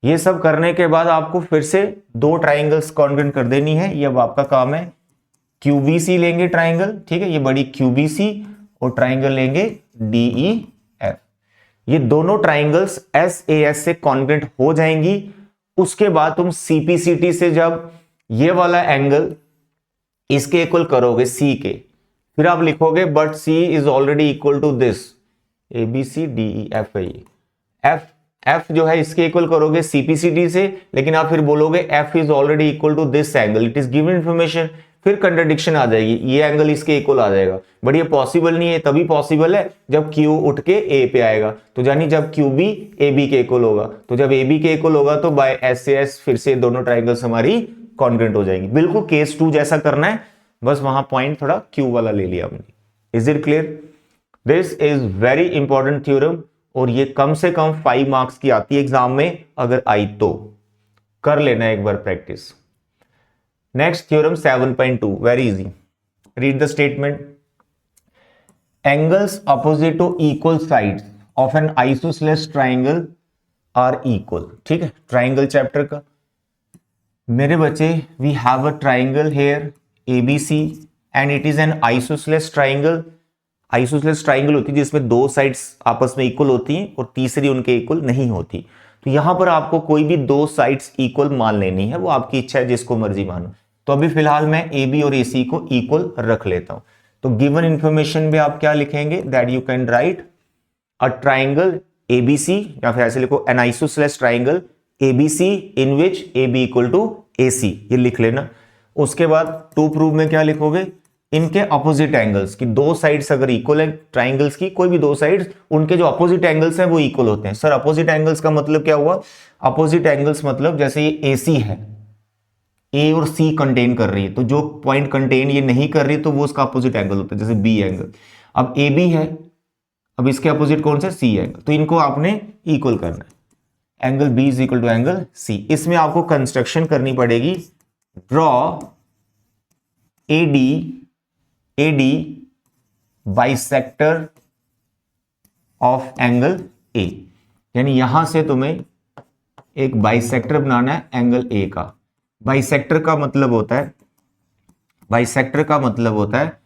ये सब करने के बाद आपको फिर से दो ट्राइंगल्स कॉन्ग्रुएंट कर देनी है, ये अब आपका काम है। QBC लेंगे ट्राइंगल, ठीक है, ये बड़ी QBC, और ट्राइंगल लेंगे DEF। ये दोनों ट्राइंगल्स SAS से कॉन्ग्रुएंट हो जाएंगी। उसके बाद तुम CPCT से जब ये वाला एंगल इसके इक्वल करोगे C के, फिर आप लिखोगे but C is already equal to this, ABCDEF है ये। F जो है इसके इक्वल करोगे CPCT से, लेकिन आप फिर बोलोगे F is already equal to this angle, it is given information, फिर कंट्राडिक्शन आ जाएगी, ये एंगल इसके इक्वल आ जाएगा। बट ये पॉसिबल नहीं है, तभी पॉसिबल है जब Q उठ के A पे आएगा, तो यानी जब QB AB के इक्वल होगा, तो जब AB के इक्वल होगा तो बाय SAS फिर से दोनों ट्राइंगल्स हमारी कॉन्ग्रुएंट हो जाएंगी। बिल्कुल केस 2 जैसा करना है, बस वहां पॉइंट थोड़ा Q वाला ले लिया हमने। Is it clear? This is very important theorem, और ये कम से कम 5 मार्क्स की आती है एग्जाम में, अगर आई तो कर लेना एक बार practice. Next theorem 7.2, very easy, read the statement. Angles opposite to equal sides of an isosceles triangle are equal. ठीक है, ट्राइंगल चैप्टर का मेरे बच्चे, we have a triangle here ABC and it is an isosceles triangle. Isosceles triangle होती है जिसमें दो sides आपस में इक्वल होती हैं और तीसरी उनके इक्वल नहीं होती। तो यहां पर आपको कोई भी दो साइड्स इक्वल मान लेनी है, वो आपकी इच्छा है, जिसको मर्जी मानो। तो अभी फिलहाल मैं AB और AC को इक्वल रख लेता हूं। तो गिवन इंफॉर्मेशन में आप क्या लिखेंगे, that you can write a triangle ABC, या फिर ऐसे लिखो an isosceles triangle ABC in which AB equal to AC, ये लिख लेना। उसके बाद टू प्रूव में क्या लिखोगे, इनके अपोजिट एंगल्स की दो साइड्स अगर इक्वल है, ट्राइंगल्स की कोई भी दो साइड्स, उनके जो अपोजिट एंगल्स हैं वो इक्वल होते हैं। सर अपोजिट एंगल्स का मतलब क्या हुआ, अपोजिट एंगल्स मतलब जैसे ये AC है, A और C कंटेन कर रही है, तो जो पॉइंट कंटेन ये नहीं कर रही तो वो उसका अपोजिट एंगल होता है, जैसे B एंगल। अब AB है, अब इसके अपोजिट कौन सा, C एंगल, तो इनको आपने इक्वल करना है। Angle B is equal to angle C। इसमें आपको कंस्ट्रक्शन करनी पड़ेगी, draw AD bisector of angle A, यानी यहां से तुम्हें एक बाइसेक्टर बनाना है एंगल A का। बाइसेक्टर का मतलब होता है, बाइसेक्टर का मतलब होता है,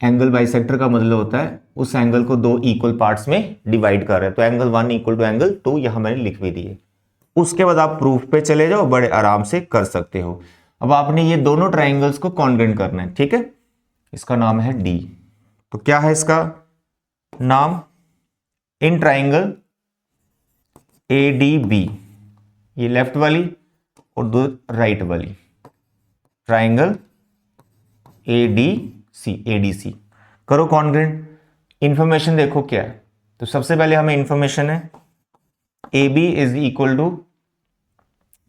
एंगल बाइसेक्टर का मतलब होता है उस एंगल को दो इक्वल पार्ट्स में डिवाइड कर रहे हैं। तो एंगल 1 इक्वल टू एंगल 2 यहां मैंने लिख भी दिए। उसके बाद आप प्रूफ पे चले जाओ, बड़े आराम से कर सकते हो। अब आपने ये दोनों ट्राइंगल्स को कॉन्ग्रुएंट करना है, ठीक है। इसका नाम है D। तो क्या है इसका नाम, इन ट्राइंगल ADB, ये लेफ्ट वाली और दो राइट वाली, ट्राइंगल ADC करो कॉन्ग्रुएंट। इंफॉर्मेशन देखो क्या है, तो सबसे पहले हमें इंफॉर्मेशन है AB is equal to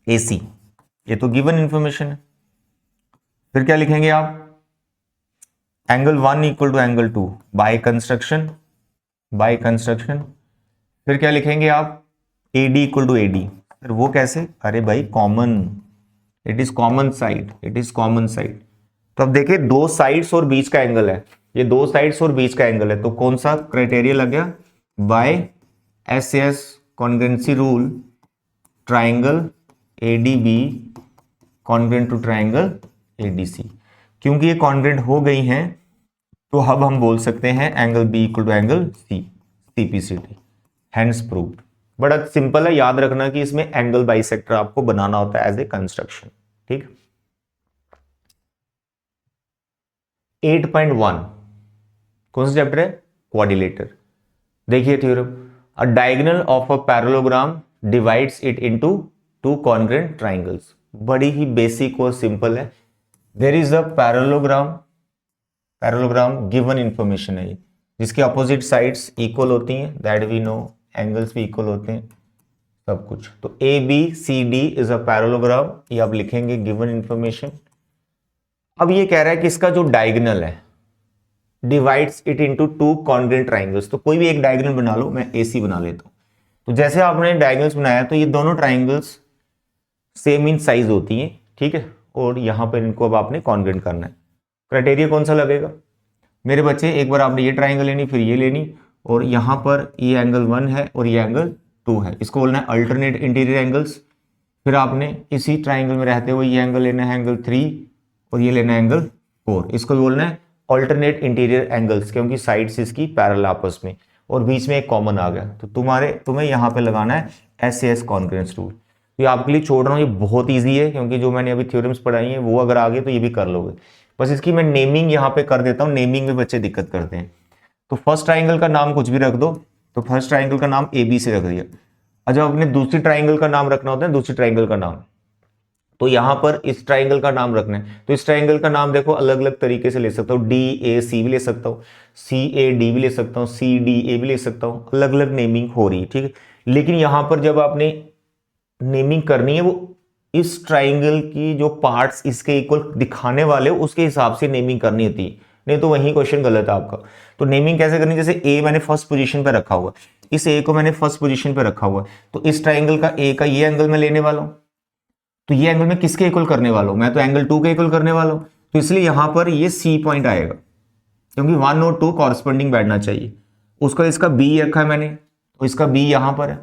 AC, ये तो गिवन इंफॉर्मेशन है। फिर क्या लिखेंगे आप, angle 1 equal to angle 2 by construction, फिर क्या लिखेंगे आप, AD इक्वल टू AD। फिर वो कैसे, अरे भाई common, it is common side, तो अब देखिए दो साइड्स और बीच का एंगल है, ये दो साइड्स और बीच का एंगल है, तो कौन सा क्राइटेरिया लग गया, by SAS congruency rule, triangle ADB congruent to triangle ADC। क्योंकि ये कॉन्ग्रुएंट हो गई हैं तो अब हम बोल सकते हैं angle B equal to angle C, CPCT, hence proved. बड़ा सिंपल है, याद रखना कि इसमें एंगल बाइसेक्टर आपको बनाना होता है एज ए कंस्ट्रक्शन, ठीक। 8.1 कौन सा चैप्टर है, क्वाड्रिलेटर। देखिए theorem, a diagonal of a parallelogram divides it into two congruent triangles. बड़ी ही बेसिक और सिंपल है। There is a parallelogram given information है, जिसके अपोजिट साइड्स इक्वल होती हैं, दैट वी नो, एंगल्स भी इक्वल होते हैं, सब कुछ। तो ABCD इज अ पैरेललोग्राम, ये आप लिखेंगे गिवन इंफॉर्मेशन। अब ये कह रहा है कि इसका जो डायगोनल है divides it into two congruent triangles, तो कोई भी एक डायगोनल बना लो, मैं AC बना लेता हूं। तो जैसे आपने डायगोनल्स बनाया तो ये दोनों ट्राइंगल्स सेम इन साइज होती हैं, ठीक है, और यहां पर इनको अब आपने कॉन्ग्रुएंट करना है। क्राइटेरिया कौन सा लगेगा मेरे बच्चे, एक बार आपने ये ट्राइंगल लेनी, फिर ये लेनी, और यहां पर ये एंगल 1 है और ये एंगल 2 है, इसको बोलना है अल्टरनेट इंटीरियर एंगल्स। फिर आपने इसी ट्राइंगल में रहते हुए ये एंगल लेना है एंगल 3 और ये लेना है एंगल 4, इसको बोलना है अल्टरनेट इंटीरियर एंगल्स, क्योंकि साइड्स इसकी पैरेलल आपस में, और बीच में एक कॉमन आ गया, तो तुम्हें यहां पे लगाना है SAS कॉन्ग्रुएंस रूल। तो ये आपके लिए छोड़ रहा हूँ, ये बहुत ईजी है, क्योंकि जो मैंने अभी थ्योरम्स पढ़ाई हैं वो अगर आ गए तो ये भी कर लोगे। बस इसकी मैं नेमिंग यहाँ पे कर देता हूँ, नेमिंग में बच्चे दिक्कत करते हैं। तो फर्स्ट ट्राइंगल का नाम कुछ भी रख दो, तो फर्स्ट ट्राइंगल का नाम AB से रख दिया। और जब अपने दूसरी ट्राइंगल का नाम रखना होता है, दूसरी ट्राइंगल का नाम, तो यहां पर इस ट्राइंगल का नाम रखना है। तो इस ट्राइंगल का नाम देखो अलग अलग तरीके से ले सकता हूँ, DAC भी ले सकता हूँ, CAD भी ले सकता हूँ, CDA भी ले सकता हूँ, अलग अलग नेमिंग हो रही है, ठीक है। लेकिन यहां पर जब आपने नेमिंग करनी है, वो इस ट्राइंगल की जो पार्ट्स इसके इक्वल दिखाने वाले उसके हिसाब से नेमिंग करनी होती है, नहीं तो वही क्वेश्चन गलत है आपका। तो नेमिंग कैसे करनी, जैसे A मैंने फर्स्ट पोजीशन पे रखा हुआ, इस A को मैंने फर्स्ट पोजीशन पे रखा हुआ, तो इस ट्राइंगल का A का ये एंगल मैं लेने वाला हूं, तो ये एंगल मैं किसके इक्वल करने वाला हूं, मैं तो एंगल 2 के इक्वल करने वाला हूं, तो इसलिए यहां पर ये C पॉइंट आएगा, क्योंकि 1 और 2 कॉरस्पॉन्डिंग बैठना चाहिए। उसका इसका B रखा है मैंने, तो इसका B यहां पर है,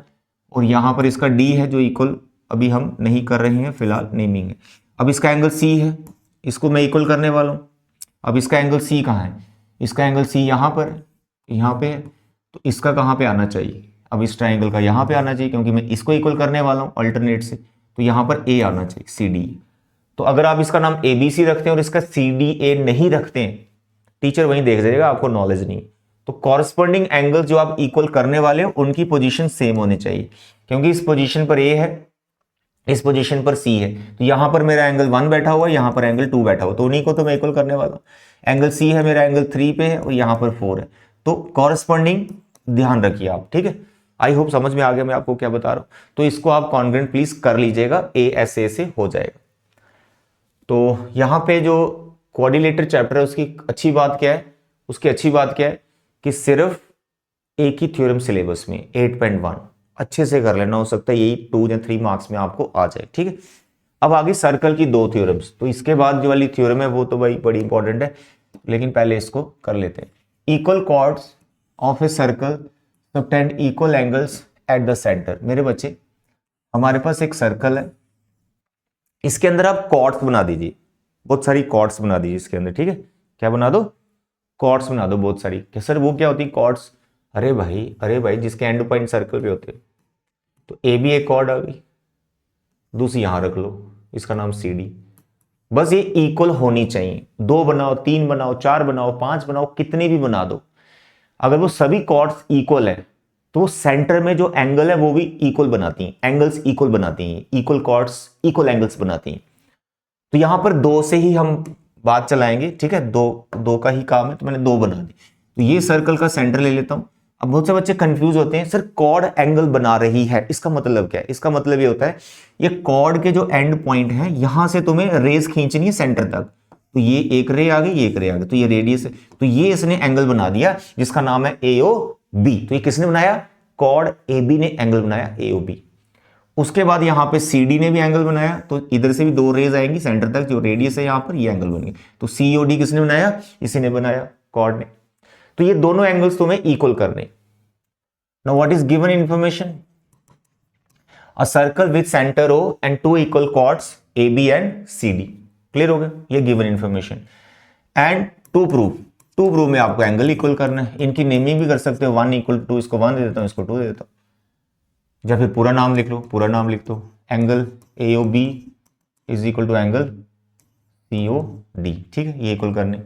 और यहां पर इसका D है जो इक्वल अभी हम नहीं कर रहे हैं, फिलहाल नेमिंग है। अब इसका एंगल C है, इसको मैं इक्वल करने वाला हूं। अब इसका एंगल C कहाँ है, इसका एंगल C यहां पर है, यहां पे है, तो इसका कहां पे आना चाहिए, अब इस ट्राइंगल का यहां पे आना चाहिए, क्योंकि मैं इसको इक्वल करने वाला हूं अल्टरनेट से, तो यहां पर A आना चाहिए, CD। तो अगर आप इसका नाम ABC रखते हैं और इसका CDA नहीं रखते हैं, टीचर वहीं देख जाएगा, आपको नॉलेज नहीं। तो कॉरस्पॉन्डिंग एंगल जो आप इक्वल करने वाले हो उनकी पोजीशन सेम होनी चाहिए, क्योंकि इस पोजीशन पर ए है, इस पोजीशन पर सी है, तो यहां पर मेरा एंगल 1 बैठा हुआ है, यहां पर एंगल 2 बैठा हुआ, तो उन्हीं को तो मैं इक्वल करने वाला हूं। एंगल सी है मेरा, एंगल 3 पे है और यहां पर 4 है, तो कॉरस्पॉन्डिंग ध्यान रखिए आप, ठीक है। आई होप समझ में आ गया मैं आपको क्या बता रहा हूं। तो इसको आप कॉन्ग्रुएंट प्लीज कर लीजिएगा, ASA से हो जाएगा। तो यहां पे जो क्वाड्रिलेटरल चैप्टर है उसकी अच्छी बात क्या है, उसकी अच्छी बात क्या है कि सिर्फ एक ही थ्योरम सिलेबस में 8.1 अच्छे से कर लेना, हो सकता है यही 2 या 3 मार्क्स में आपको आ जाए, ठीक है। अब आगे सर्कल की 2 थ्योरम्स, तो इसके बाद जो वाली थ्योरम है वो तो भाई बड़ी इंपॉर्टेंट है, लेकिन पहले इसको कर लेते हैं। Equal chords of a circle subtend equal angles at the centre. मेरे बच्चे, हमारे पास एक सर्कल है, इसके अंदर आप कॉर्ड्स बना दीजिए, बहुत सारी कॉर्ड्स बना दीजिए इसके अंदर, ठीक है। क्या बना दो? कॉर्ड्स बना दो बहुत सारी। क्या सर वो क्या होती है कॉर्ड्स? अरे भाई जिसके एंड पॉइंट सर्कल पे होते हैं। तो ए बी एक कॉर्ड आ गई, दूसरी यहां रख लो, इसका नाम सी डी। बस ये इक्वल होनी चाहिए, 2 बनाओ, 3 बनाओ, 4 बनाओ, 5 बनाओ, कितने भी बना दो, अगर वो सभी कॉर्ड्स इक्वल है तो सेंटर में जो एंगल है वो भी इक्वल बनाती हैं, एंगल्स इक्वल बनाती हैं, इक्वल कॉर्ड्स इक्वल एंगल्स बनाती हैं। तो यहां पर 2 से ही हम बात चलाएंगे, ठीक है। दो का ही काम है, तो मैंने 2 बना दी। तो ये सर्कल का सेंटर ले लेता हूं। अब बहुत से बच्चे कंफ्यूज होते हैं, सर कॉर्ड एंगल बना रही है, इसका मतलब क्या है? इसका मतलब ये होता है ये कॉर्ड के जो एंड पॉइंट है यहां से तुम्हें रेज खींचनी है सेंटर तक, तो ये एक रे आ गई, ये एक रे आ गई, तो ये रेडियस है, तो ये इसने एंगल बना दिया जिसका नाम है AOB। तो ये किसने बनाया? कॉर्ड AB ने एंगल बनाया AOB। उसके बाद यहां पे CD ने भी एंगल बनाया, तो इधर से भी 2 रेज आएंगी सेंटर तक, जो रेडियस है यहां पर, ये एंगल बन गई। तो COD किसने बनाया? इसी ने बनाया, कॉर्ड ने। तो ये दोनों एंगल्स तुम्हें इक्वल करने। Now what is given information? A circle with centre O and 2 equal chords AB and CD। Clear हो गया? ये given information. And to prove में आपको एंगल इक्वल करना है। इनकी नेमिंग भी कर सकते हो, 1 इक्वल टू, इसको 1 दे देता हूं, इसको 2 दे देता हूं, या फिर पूरा नाम लिख लो, पूरा नाम लिख दो, angle AOB is equal to angle COD, ठीक है। ये इक्वल करने,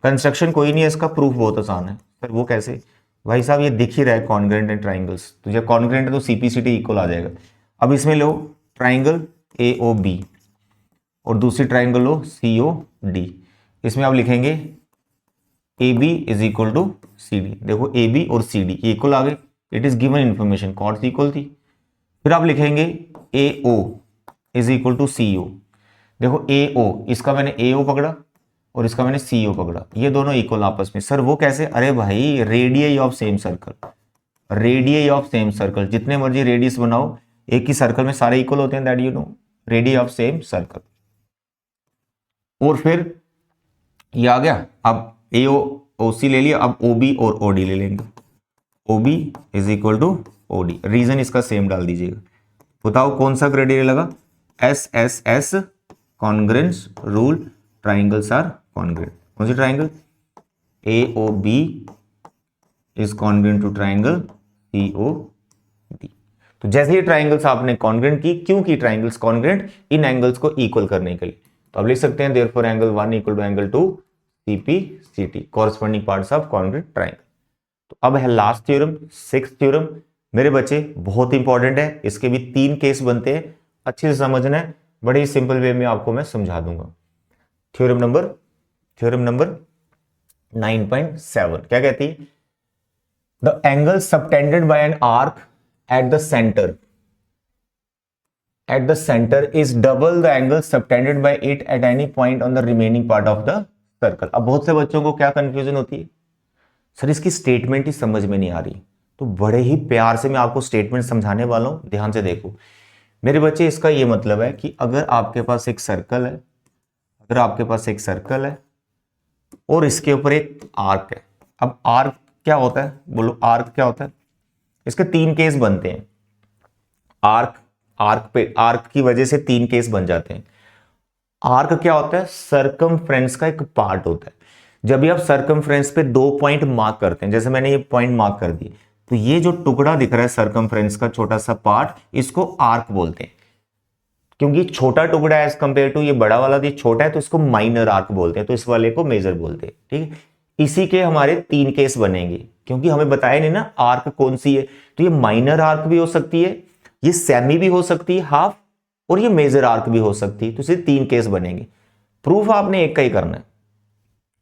कंस्ट्रक्शन कोई नहीं है इसका, प्रूफ बहुत आसान है। सर वो कैसे? भाई साहब ये दिख ही रहा है कॉन्ग्रुएंट एंड ट्राइंगल्स, तो जब कॉन्ग्रुएंट है तो CPCT इक्वल आ जाएगा। अब इसमें लो ट्राइंगल AOB और दूसरी ट्राइंगल लो COD, इसमें आप लिखेंगे AB is equal to CD। देखो AB और CD इक्वल आ गए, it is given information, chords equal थी। फिर आप लिखेंगे AO is equal to CO। देखो AO, इसका मैंने AO पकड़ा और इसका मैंने CO पकड़ा, ये दोनों इक्वल आपस में। सर वो कैसे? अरे भाई radius of same circle, radius of same circle, जितने मर्जी रेडियस बनाओ, एक ही सर्कल में सारे इक्वल होते हैं, that you know, radius of same circle. और फिर ये आ गया। अब AO OC ले लिया, अब OB और OD ले लेंगे, OB is equal to OD। Reason इसका सेम डाल दीजिएगा। बताओ कौन सा क्राइटेरिया लगा? SSS congruence rule, triangles are congruent. कौन सी triangle? AOB is congruent to triangle COD। तो जैसे ये ट्राइंगल्स आपने कॉन्ग्रुएंट की, क्यों की ट्राइंगल्स कॉन्ग्रुएंट? इन एंगल्स को इक्वल करने के लिए। तो अब लिख सकते हैं therefore angle 1 equal to angle 2 CPCT, corresponding parts of congruent triangle. तो अब है लास्ट थ्योरम, 6th थ्योरम। मेरे बच्चे बहुत इंपॉर्टेंट है, इसके भी 3 केस बनते हैं, अच्छे से समझना है, बड़े ही सिंपल वे में आपको मैं समझा दूंगा। थ्योरम नंबर 9.7 क्या कहती है? The angle subtended bye an arc eight the centre is double the angle subtended bye it at any point on the remaining part of the circle. अब बहुत से बच्चों को क्या कंफ्यूजन होती है, सर इसकी स्टेटमेंट ही समझ में नहीं आ रही, तो बड़े ही प्यार से मैं आपको स्टेटमेंट समझाने वाला हूं, ध्यान से देखो मेरे बच्चे। इसका यह मतलब है कि अगर आपके पास एक सर्कल है, और इसके ऊपर एक आर्क है। अब आर्क क्या होता है? बोलो आर्क क्या होता है? इसके 3 केस बनते हैं। आर्क की वजह से 3 केस बन जाते हैं। आर्क क्या होता है? सर्कमफ्रेंस का एक पार्ट होता है। जब भी आप सर्कमफ्रेंस पे 2 पॉइंट मार्क करते हैं, जैसे मैंने ये पॉइंट मार्क कर दिए, तो ये जो टुकड़ा दिख रहा है सर्कमफ्रेंस का छोटा सा पार्ट, इसको आर्क बोलते हैं। क्योंकि छोटा टुकड़ा है एज कंपेयर टू ये बड़ा वाला, ये छोटा है तो इसको माइनर आर्क बोलते हैं, तो इस वाले को मेजर बोलते हैं, ठीक है। इसी के हमारे 3 केस बनेंगे, क्योंकि हमें बताया नहीं ना आर्क कौन सी है। तो ये माइनर आर्क भी हो सकती है, ये सेमी भी हो सकती है हाफ, और ये मेजर आर्क भी हो सकती है। तो इसे 3 केस बनेंगे। प्रूफ आपने एक का ही करना है,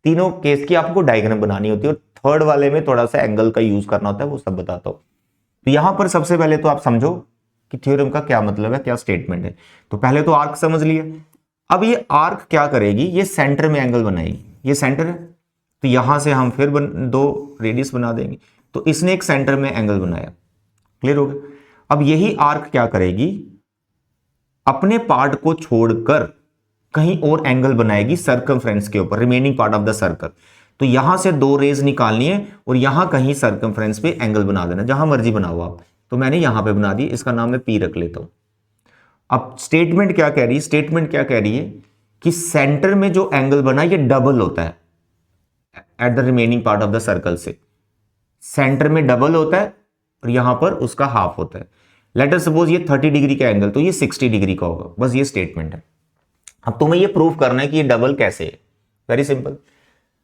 तीनों केस की आपको डायग्राम बनानी होती है, और थर्ड वाले में थोड़ा सा एंगल का यूज करना होता है, वो सब बताता हूं। तो यहां पर सबसे पहले तो आप समझो कि थ्योरम का क्या मतलब है, क्या स्टेटमेंट है। तो पहले तो आर्क समझ लिया। अब ये आर्क क्या करेगी, ये सेंटर में एंगल बनाएगी। ये सेंटर है, तो यहां से हम फिर 2 रेडियस बना देंगे। तो इसने एक सेंटर में एंगल बनाया, क्लियर हो गया। अब यही आर्क क्या करेगी, अपने पार्ट को छोड़कर कहीं और एंगल बनाएगी सर्कमफ्रेंस के ऊपर, remaining part of the circle. तो यहां से 2 रेज निकालनी है और यहां कहीं सर्कमफ्रेंस पे एंगल बना देना, जहां मर्जी बनाओ आप। तो मैंने यहां पे बना दी, इसका नाम मैं पी रख लेता हूं। अब स्टेटमेंट क्या कह रही है, स्टेटमेंट क्या कह रही है कि सेंटर में जो एंगल बना ये डबल होता है eight the remaining part of the circle से। सेंटर में डबल होता है और यहां पर उसका हाफ होता है। लेट अस सपोज ये 30 डिग्री का एंगल, तो ये 60 डिग्री का होगा। बस ये स्टेटमेंट है। अब तुम्हें ये प्रूफ करना है कि ये डबल कैसे है। Very simple,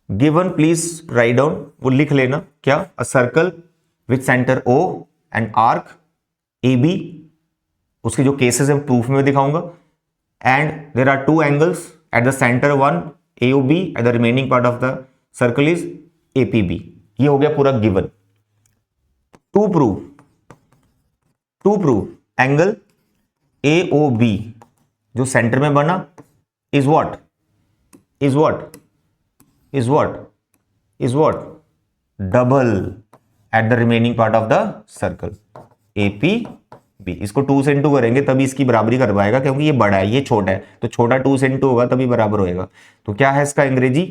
given please write down, वो लिख लेना क्या, a circle with centre O and arc A B, उसके जो केसेस हैं प्रूफ में दिखाऊंगा। And there are 2 angles at the centre, one A O B, at the remaining part of the circle is A P B. ये हो गया पूरा given. To prove angle A O B जो centre में बना is what double at the remaining part of the circle APB। इसको 2 से into करेंगे तभी इसकी बराबरी कर पाएगा, क्योंकि ये बड़ा है ये छोटा है, तो छोटा 2 से इंटू होगा तभी बराबर होएगा। तो क्या है इसका अंग्रेजी,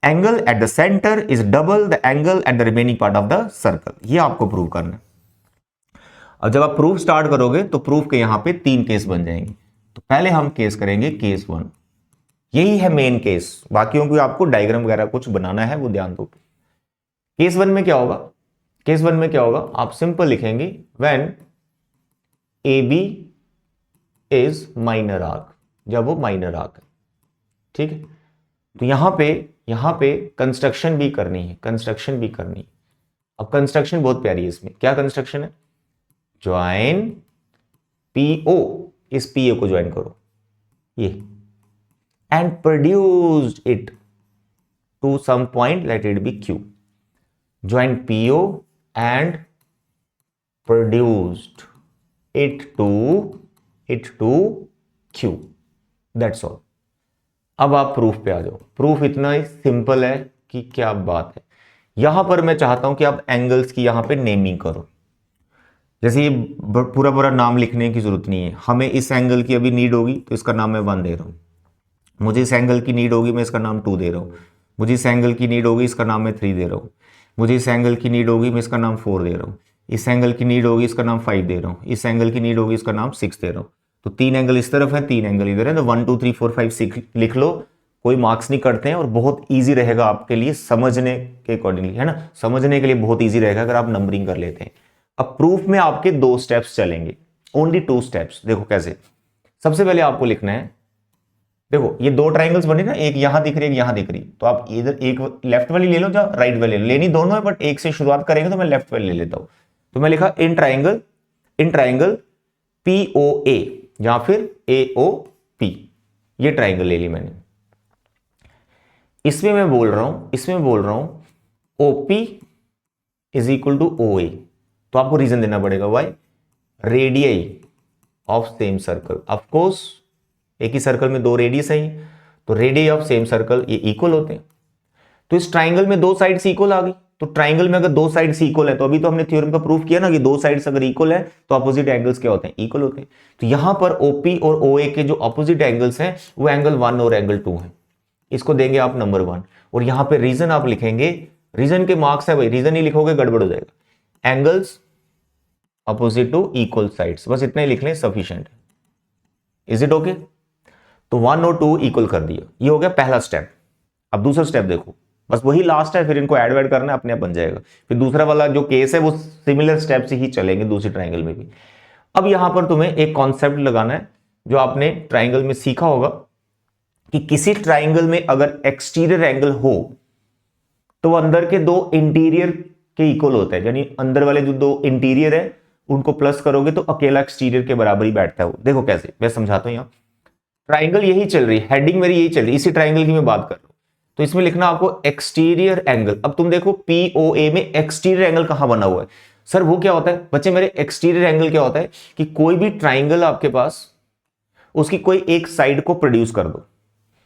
angle eight the centre is double the angle eight the remaining part of the circle. ये आपको प्रूव करना है। अब जब आप प्रूफ स्टार्ट करोगे तो प्रूफ के यहां पे 3 केस बन जाएंगे। तो पहले हम केस करेंगे केस 1, यही है मेन केस। बाकियों को आपको डायग्राम वगैरह कुछ बनाना है वो ध्यान दो। केस 1 में क्या होगा, केस 1 में क्या होगा, आप सिंपल लिखेंगे when A B is minor arc, जब वो माइनर आर्क है, ठीक है। तो यहां पे कंस्ट्रक्शन भी करनी है, कंस्ट्रक्शन भी करनी है। अब कंस्ट्रक्शन बहुत प्यारी है इसमें, क्या कंस्ट्रक्शन है, ज्वाइन पीओ, इस पीओ को ज्वाइन करो ये, and produced it to some point, let it be Q. Join PO and produced it to Q. That's all. अब आप प्रूफ पे आ जाओ। प्रूफ इतना ही सिंपल है कि क्या बात है। यहां पर मैं चाहता हूं कि आप एंगल्स की यहां पे नेमिंग करो। जैसे ये पूरा पूरा नाम लिखने की जरूरत नहीं है, हमें इस एंगल की अभी नीड होगी तो इसका नाम मैं 1 दे रहा हूं। मुझे इस एंगल की नीड होगी, मैं इसका नाम 2 दे रहा हूँ। मुझे इस एंगल की नीड होगी, इसका नाम मैं 3 दे रहा हूँ। मुझे इस एंगल की नीड होगी, मैं इसका नाम 4 दे रहा हूँ। इस एंगल की नीड होगी, इसका नाम 5 दे रहा हूँ। इस एंगल की नीड होगी, इसका नाम 6 दे रहा हूँ। तो 3 एंगल इस तरफ है, 3 एंगल इधर है। तो 1 2 3 4 5 6 लिख लो, कोई मार्क्स नहीं करते हैं और बहुत ईजी रहेगा आपके लिए समझने के अकॉर्डिंगली, है ना। समझने के लिए बहुत ईजी रहेगा अगर आप नंबरिंग कर लेते हैं। अब प्रूफ में आपके 2 स्टेप्स चलेंगे, ओनली 2 स्टेप्स। देखो कैसे, सबसे पहले आपको लिखना है, देखो ये 2 ट्राइंगल्स बने ना, एक यहां दिख रही है, एक यहां दिख रही है। तो आप इधर एक लेफ्ट वाली ले लो या राइट वाली ले लो, लेनी दोनों है, बट एक से शुरुआत करेंगे तो मैं लेफ्ट वाली ले लेता हूं। तो मैं लिखा इन ट्राइंगल POA या फिर AOP, ये ट्राइंगल ले ली मैंने। इसमें मैं बोल रहा हूं OP is equal to OA। तो आपको रीजन देना पड़ेगा, why, radii of same circle. Of course एक ही सर्कल में 2 रेडियस है, तो रेडियस ऑफ सेम सर्कल ये इक्वल होते हैं। तो इस ट्राइंगल में 2 साइड्स इक्वल आ गई। तो ट्राइंगल में अगर 2 साइड्स इक्वल है, तो अभी तो हमने थ्योरम का प्रूफ किया ना कि 2 साइड्स अगर इक्वल है तो अपोजिट एंगल्स क्या होते हैं, इक्वल होते हैं। तो यहां पर OP और OA के जो अपोजिट एंगल्स हैं वो एंगल 1 और एंगल 2 है। इसको देंगे आप नंबर 1, और यहां पर रीजन आप लिखेंगे, रीजन के मार्क्स है भाई, रीजन ही लिखोगे गड़बड़ हो जाएगा। Angles opposite to equal sides, बस इतना ही लिख लें, सफिशिएंट है। Is it okay? तो 1 और 2 इक्वल कर दिया, ये हो गया पहला स्टेप। अब दूसरा स्टेप देखो, बस वही लास्ट है, फिर इनको ऐड करना है, अपने आप बन जाएगा। फिर दूसरा वाला जो केस है वो सिमिलर स्टेप से ही चलेंगे दूसरी ट्राइंगल में भी। अब यहां पर तुम्हें एक कॉन्सेप्ट लगाना है जो आपने ट्राइंगल में सीखा होगा कि किसी ट्राइंगल में अगर एक्सटीरियर एंगल हो तो वो अंदर के दो इंटीरियर के इक्वल होता है, यानी अंदर वाले जो दो इंटीरियर है उनको प्लस करोगे तो अकेला एक्सटीरियर के बराबर ही बैठता है वो। देखो कैसे, मैं समझाता हूं। यहाँ ट्राइंगल यही चल रही है, हेडिंग मेरी यही चल रही है, इसी ट्राइंगल की मैं बात कर रहा हूं। तो इसमें लिखना आपको एक्सटीरियर एंगल। अब तुम देखो पीओए में एक्सटीरियर एंगल कहां बना हुआ है? सर वो क्या होता है बच्चे मेरे? एक्सटीरियर एंगल क्या होता है कि कोई भी ट्राइंगल आपके पास, उसकी कोई एक साइड को प्रोड्यूस कर दो।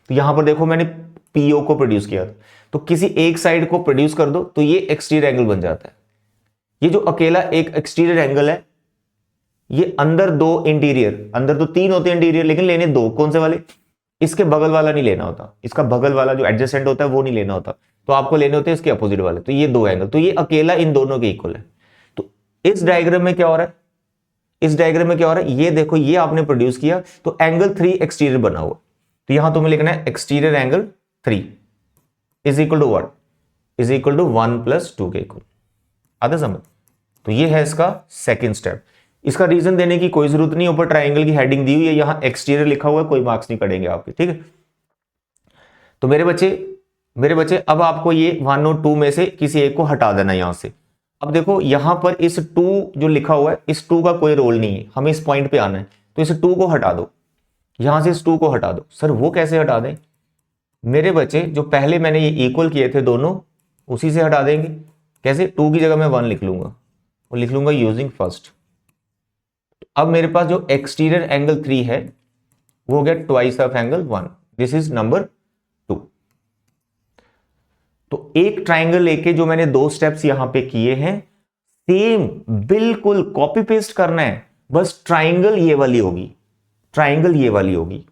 तो यहां पर देखो मैंने पीओ को प्रोड्यूस किया था, तो किसी एक साइड को प्रोड्यूस कर दो तो ये एक्सटीरियर एंगल बन जाता है। ये जो अकेला एक एक्सटीरियर एंगल है, ये अंदर दो इंटीरियर, अंदर तो तीन होते हैं इंटीरियर, लेकिन लेने दो। कौन से वाले? इसके बगल वाला नहीं लेना होता, इसका बगल वाला जो एडजेसेंट होता है वो नहीं लेना होता, तो आपको लेने होते हैं इसके अपोजिट वाले। तो ये दो एंगल, तो ये अकेला इन दोनों के इक्वल है। तो इस डायग्राम में क्या हो रहा है? इस डायग्राम में क्या हो रहा है? ये देखो, ये आपने प्रोड्यूस किया तो एंगल 3 एक्सटीरियर बना हुआ। तो यहां तुम्हें लिखना है exterior angle 3 is equal to what? Is equal to 1 + 2 के इक्वल। आधा समझ? तो ये है इसका सेकेंड स्टेप। इसका रीजन देने की कोई जरूरत नहीं, ऊपर ट्राइंगल की हेडिंग दी हुई है, यहां एक्सटीरियर लिखा हुआ है, कोई मार्क्स नहीं कटेंगे आपके, ठीक है। तो मेरे बच्चे अब आपको ये 1 और 2 में से किसी एक को हटा देना यहां से। अब देखो यहां पर इस 2 जो लिखा हुआ है, इस 2 का कोई रोल नहीं है, हमें इस पॉइंट पे आना है। तो इस 2 को हटा दो, यहां से इस 2 को हटा दो। सर वो कैसे हटा दें? मेरे बच्चे जो पहले मैंने ये इक्वल किए थे दोनों, उसी से हटा देंगे। कैसे? 2 की जगह मैं 1 लिख लूंगा, और लिख लूंगा यूजिंग फर्स्ट। अब मेरे पास जो एक्सटीरियर एंगल 3 है वो हो गया twice of angle 1। This is number 2। तो एक ट्राइंगल लेके जो मैंने 2 स्टेप्स यहां पे किए हैं, सेम बिल्कुल कॉपी पेस्ट करना है, बस ट्राइंगल ये वाली होगी, ट्राइंगल ये वाली होगी,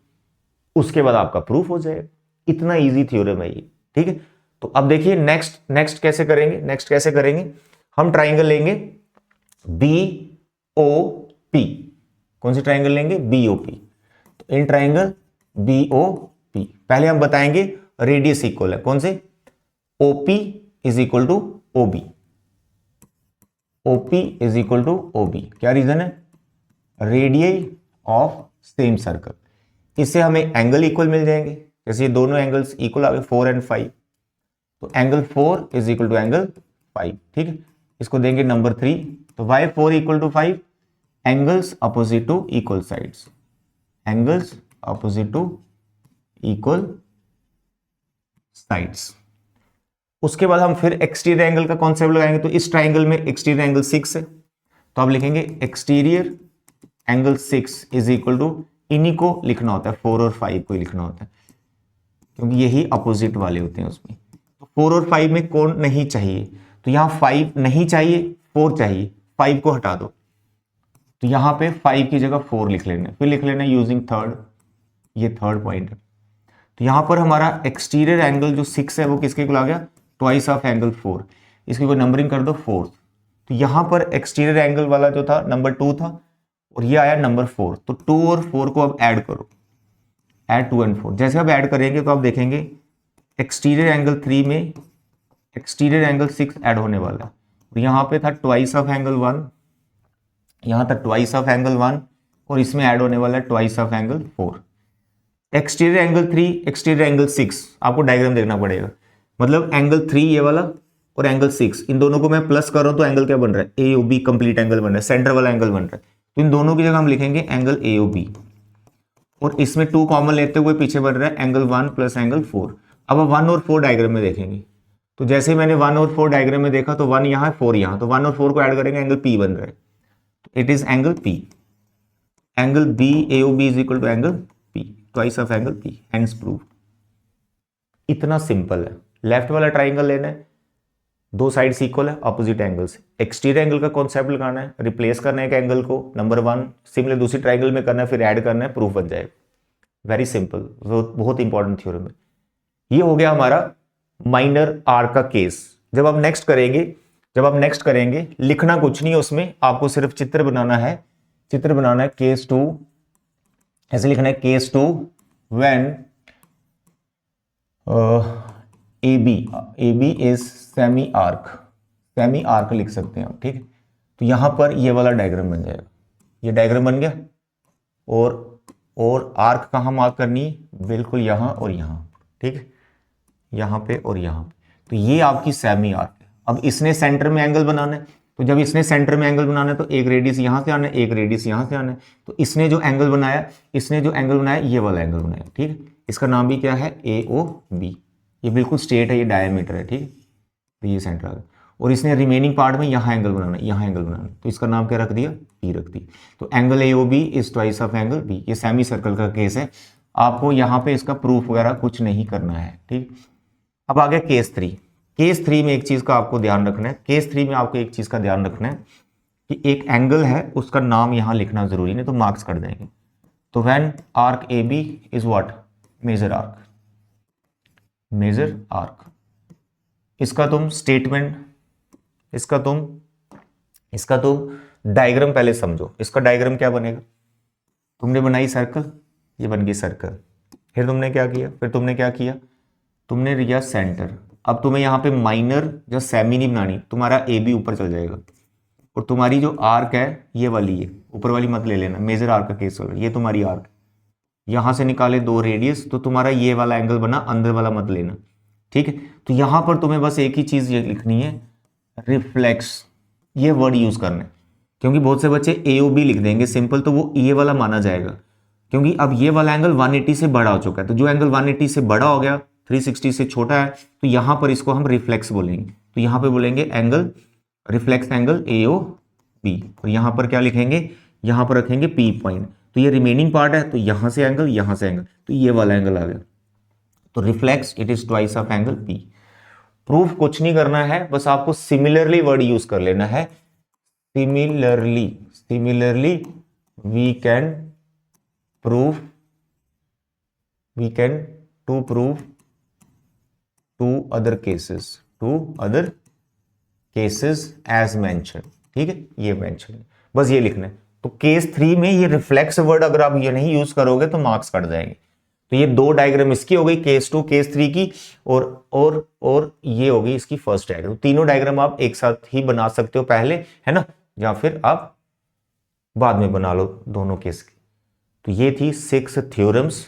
उसके बाद आपका प्रूफ हो जाएगा। इतना इजी थ्योरम है ये, ठीक है। तो अब देखिए नेक्स्ट कैसे करेंगे? नेक्स्ट कैसे करेंगे? हम ट्राइंगल लेंगे BOP। कौन सी ट्राइंगल लेंगे? BOP। तो इन ट्राइंगल BOP पहले हम बताएंगे रेडियस इक्वल है, कौन से? OP is equal to OB। OP is equal to OB। क्या रीजन है? Radius of same circle. इससे हमें एंगल इक्वल मिल जाएंगे, जैसे ये दोनों एंगल्स इक्वल आ गए 4 और 5, तो angle 4 is equal to angle 5, ठीक है। इसको देंगे नंबर 3। तो why 4 equal to 5? Angles opposite to equal sides, angles opposite to equal sides. उसके बाद हम फिर एक्सटीरियर एंगल का कॉन्सेप्ट लगाएंगे। तो इस ट्राइंगल में एक्सटीरियर एंगल 6 है, तो आप लिखेंगे exterior angle 6 is equal to, इन्हीं को लिखना होता है 4 और 5 को लिखना होता है, क्योंकि यही अपोजिट वाले होते हैं उसमें। तो 4 और 5 में कौन नहीं चाहिए? तो यहां 5 नहीं चाहिए, 4 चाहिए, 5 को हटा दो। तो यहां पे 5 की जगह 4 लिख लेना, फिर लिख लेना यूजिंग थर्ड, ये थर्ड पॉइंट है। तो यहां पर हमारा एक्सटीरियर एंगल जो 6 है वो किसके इक्वल आ गया? Twice of angle 4। इसकी कोई नंबरिंग कर दो 4। तो यहां पर एक्सटीरियर एंगल वाला जो था नंबर 2 था, और ये आया नंबर 4। तो 2 और 4 को अब ऐड करो, ऐड 2 और 4। जैसे अब ऐड करेंगे तो आप देखेंगे एक्सटीरियर एंगल 3 में एक्सटीरियर एंगल 6 ऐड होने वाला है। यहां पे था ट्वाइस ऑफ एंगल 1, यहां था ट्वाइस ऑफ एंगल 1, और इसमें ऐड होने वाला है twice of angle 4। Exterior angle 3, exterior angle 6, आपको डायग्राम देखना पड़ेगा। मतलब एंगल 3 ये वाला और एंगल 6, इन दोनों को मैं प्लस कर रहा हूं तो एंगल क्या बन रहा है? AOB कंप्लीट एंगल बन रहा है, सेंटर वाला एंगल बन रहा है। तो इन दोनों की जगह हम लिखेंगे एंगल AOB, और इसमें 2 कॉमन लेते हुए पीछे बन रहा है एंगल 1 प्लस एंगल 4। अब 1 और 4 डायग्राम में देखेंगे, तो जैसे मैंने 1 और 4 डायग्राम में देखा, तो 1 यहाँ 4 यहाँ, तो 1 और 4 को ऐड करेंगे, एंगल P बन रहा है। तो it is angle P, angle BAOB is equal to angle P, twice of angle P, hence prove. इतना सिंपल है। लेफ्ट वाला ट्राइंगल लेना है, 2 साइड्स इक्वल है, अपोजिट एंगल्स। एक्सटीरियर एंगल का कॉन्सेप्ट लगाना है, रिप्लेस करना है एक एंगल को नंबर 1, सिमिलर दूसरी ट्राइंगल में करना है, फिर ऐड करना है, प्रूफ बन जाएगा। वेरी सिंपल, बहुत इंपॉर्टेंट थ्योरम है। ये हो गया हमारा माइनर आर का केस। जब आप नेक्स्ट करेंगे, लिखना कुछ नहीं है उसमें, आपको सिर्फ चित्र बनाना है। केस 2 ऐसे लिखना है, case 2 when AB is semi arc लिख सकते हैं आप, ठीक है। तो यहां पर ये वाला डायग्राम बन जाएगा, ये डायग्राम बन गया। और आर्क कहां मार्क करनी है? बिल्कुल यहां और यहां, ठीक है, यहां पे और यहां पे। तो ये आपकी सेमी आर्क है। अब इसने सेंटर में एंगल बनाना है, तो जब इसने सेंटर में एंगल बनाना है तो एक रेडियस यहां से आना है, एक रेडियस यहां से आना है। तो इसने जो एंगल बनाया ये वाला एंगल बनाया, ठीक है। इसका नाम भी क्या है, AOB। ये बिल्कुल स्ट्रेट है, ये डायमीटर है, ठीक है। तो ये सेंटर आ गया। और इसने रिमेनिंग पार्ट में यहाँ एंगल बनाना है, यहाँ एंगल बनाना है, तो इसका नाम क्या रख दिया, P रख दिया। तो angle AOB is twice of angle B। ये सेमी सर्कल का केस है, आपको यहाँ पे इसका प्रूफ वगैरह कुछ नहीं करना है, ठीक। अब आ गया केस 3। केस 3 में एक चीज का आपको ध्यान रखना है, केस 3 में आपको एक चीज का ध्यान रखना है कि एक एंगल है, उसका नाम यहां लिखना जरूरी नहीं तो मार्क्स कट जाएंगे। तो when arc AB is what, major arc, major arc. इसका तुम स्टेटमेंट, इसका तुम डायग्राम पहले समझो। इसका डायग्राम क्या बनेगा, तुमने बनाई सर्कल, ये बन गई सर्कल। फिर तुमने क्या किया, तुमने लिया सेंटर। अब तुम्हें यहाँ पे माइनर या सेमी नहीं बनानी, तुम्हारा AB ऊपर चल जाएगा और तुम्हारी जो आर्क है ये वाली है, ऊपर वाली मत ले लेना, मेजर आर्क का केस वाला, ये तुम्हारी आर्क। यहां से निकाले 2 रेडियस, तो तुम्हारा ये वाला एंगल बना, अंदर वाला मत लेना, ठीक है। तो यहां पर तुम्हें बस एक ही चीज ये लिखनी है, रिफ्लेक्स, ये वर्ड यूज करना है। क्योंकि बहुत से बच्चे AOB लिख देंगे सिंपल, तो वो ये वाला माना जाएगा, क्योंकि अब ये वाला एंगल 180 से बड़ा हो चुका है। तो जो एंगल 180 से बड़ा हो गया, 360 से छोटा है, तो यहां पर इसको हम रिफ्लेक्स बोलेंगे। तो यहां पे बोलेंगे एंगल, रिफ्लेक्स एंगल AOB। और यहां पर क्या लिखेंगे, यहां पर रखेंगे P पॉइंट। तो ये रिमेनिंग पार्ट है, तो यहां से एंगल, तो ये वाला एंगल आ गया। तो reflex it is twice of angle P। Proof कुछ नहीं करना है, बस आपको सिमिलरली वर्ड यूज कर लेना है। Similarly we can proof, to prove two other cases as mention, ठीक है। ये मेंशन, बस ये लिखना है। तो केस 3 में ये रिफ्लेक्स वर्ड अगर आप ये नहीं यूज करोगे तो मार्क्स कट जाएंगे। तो ये 2 डायग्राम इसकी हो गई, केस 2 केस 3 की, और ये हो गई इसकी फर्स्ट डायग्राम। तीनों डायग्राम आप एक साथ ही बना सकते हो पहले, है ना, या फिर आप बाद में बना लो दोनों केस की। तो ये थी 6 थ्योरम्स।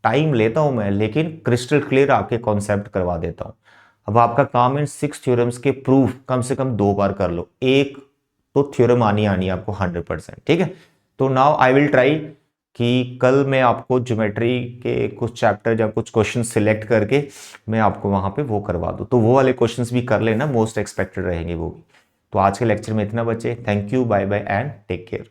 टाइम लेता हूं मैं, लेकिन क्रिस्टल क्लियर आपके कॉन्सेप्ट करवा देता हूं। अब आपका काम है 6 थ्योरम्स के प्रूफ कम से कम 2 बार कर लो, एक तो थ्योरम आनी आपको 100%, ठीक है। तो नाउ आई विल ट्राई कि कल मैं आपको ज्योमेट्री के कुछ चैप्टर या कुछ क्वेश्चन सिलेक्ट करके मैं आपको वहां पे वो करवा दूं। तो वो वाले क्वेश्चंस भी कर लेना, मोस्ट एक्सपेक्टेड रहेंगे वो भी। तो आज के लेक्चर में इतना बचे। Thank you, bye bye and take care.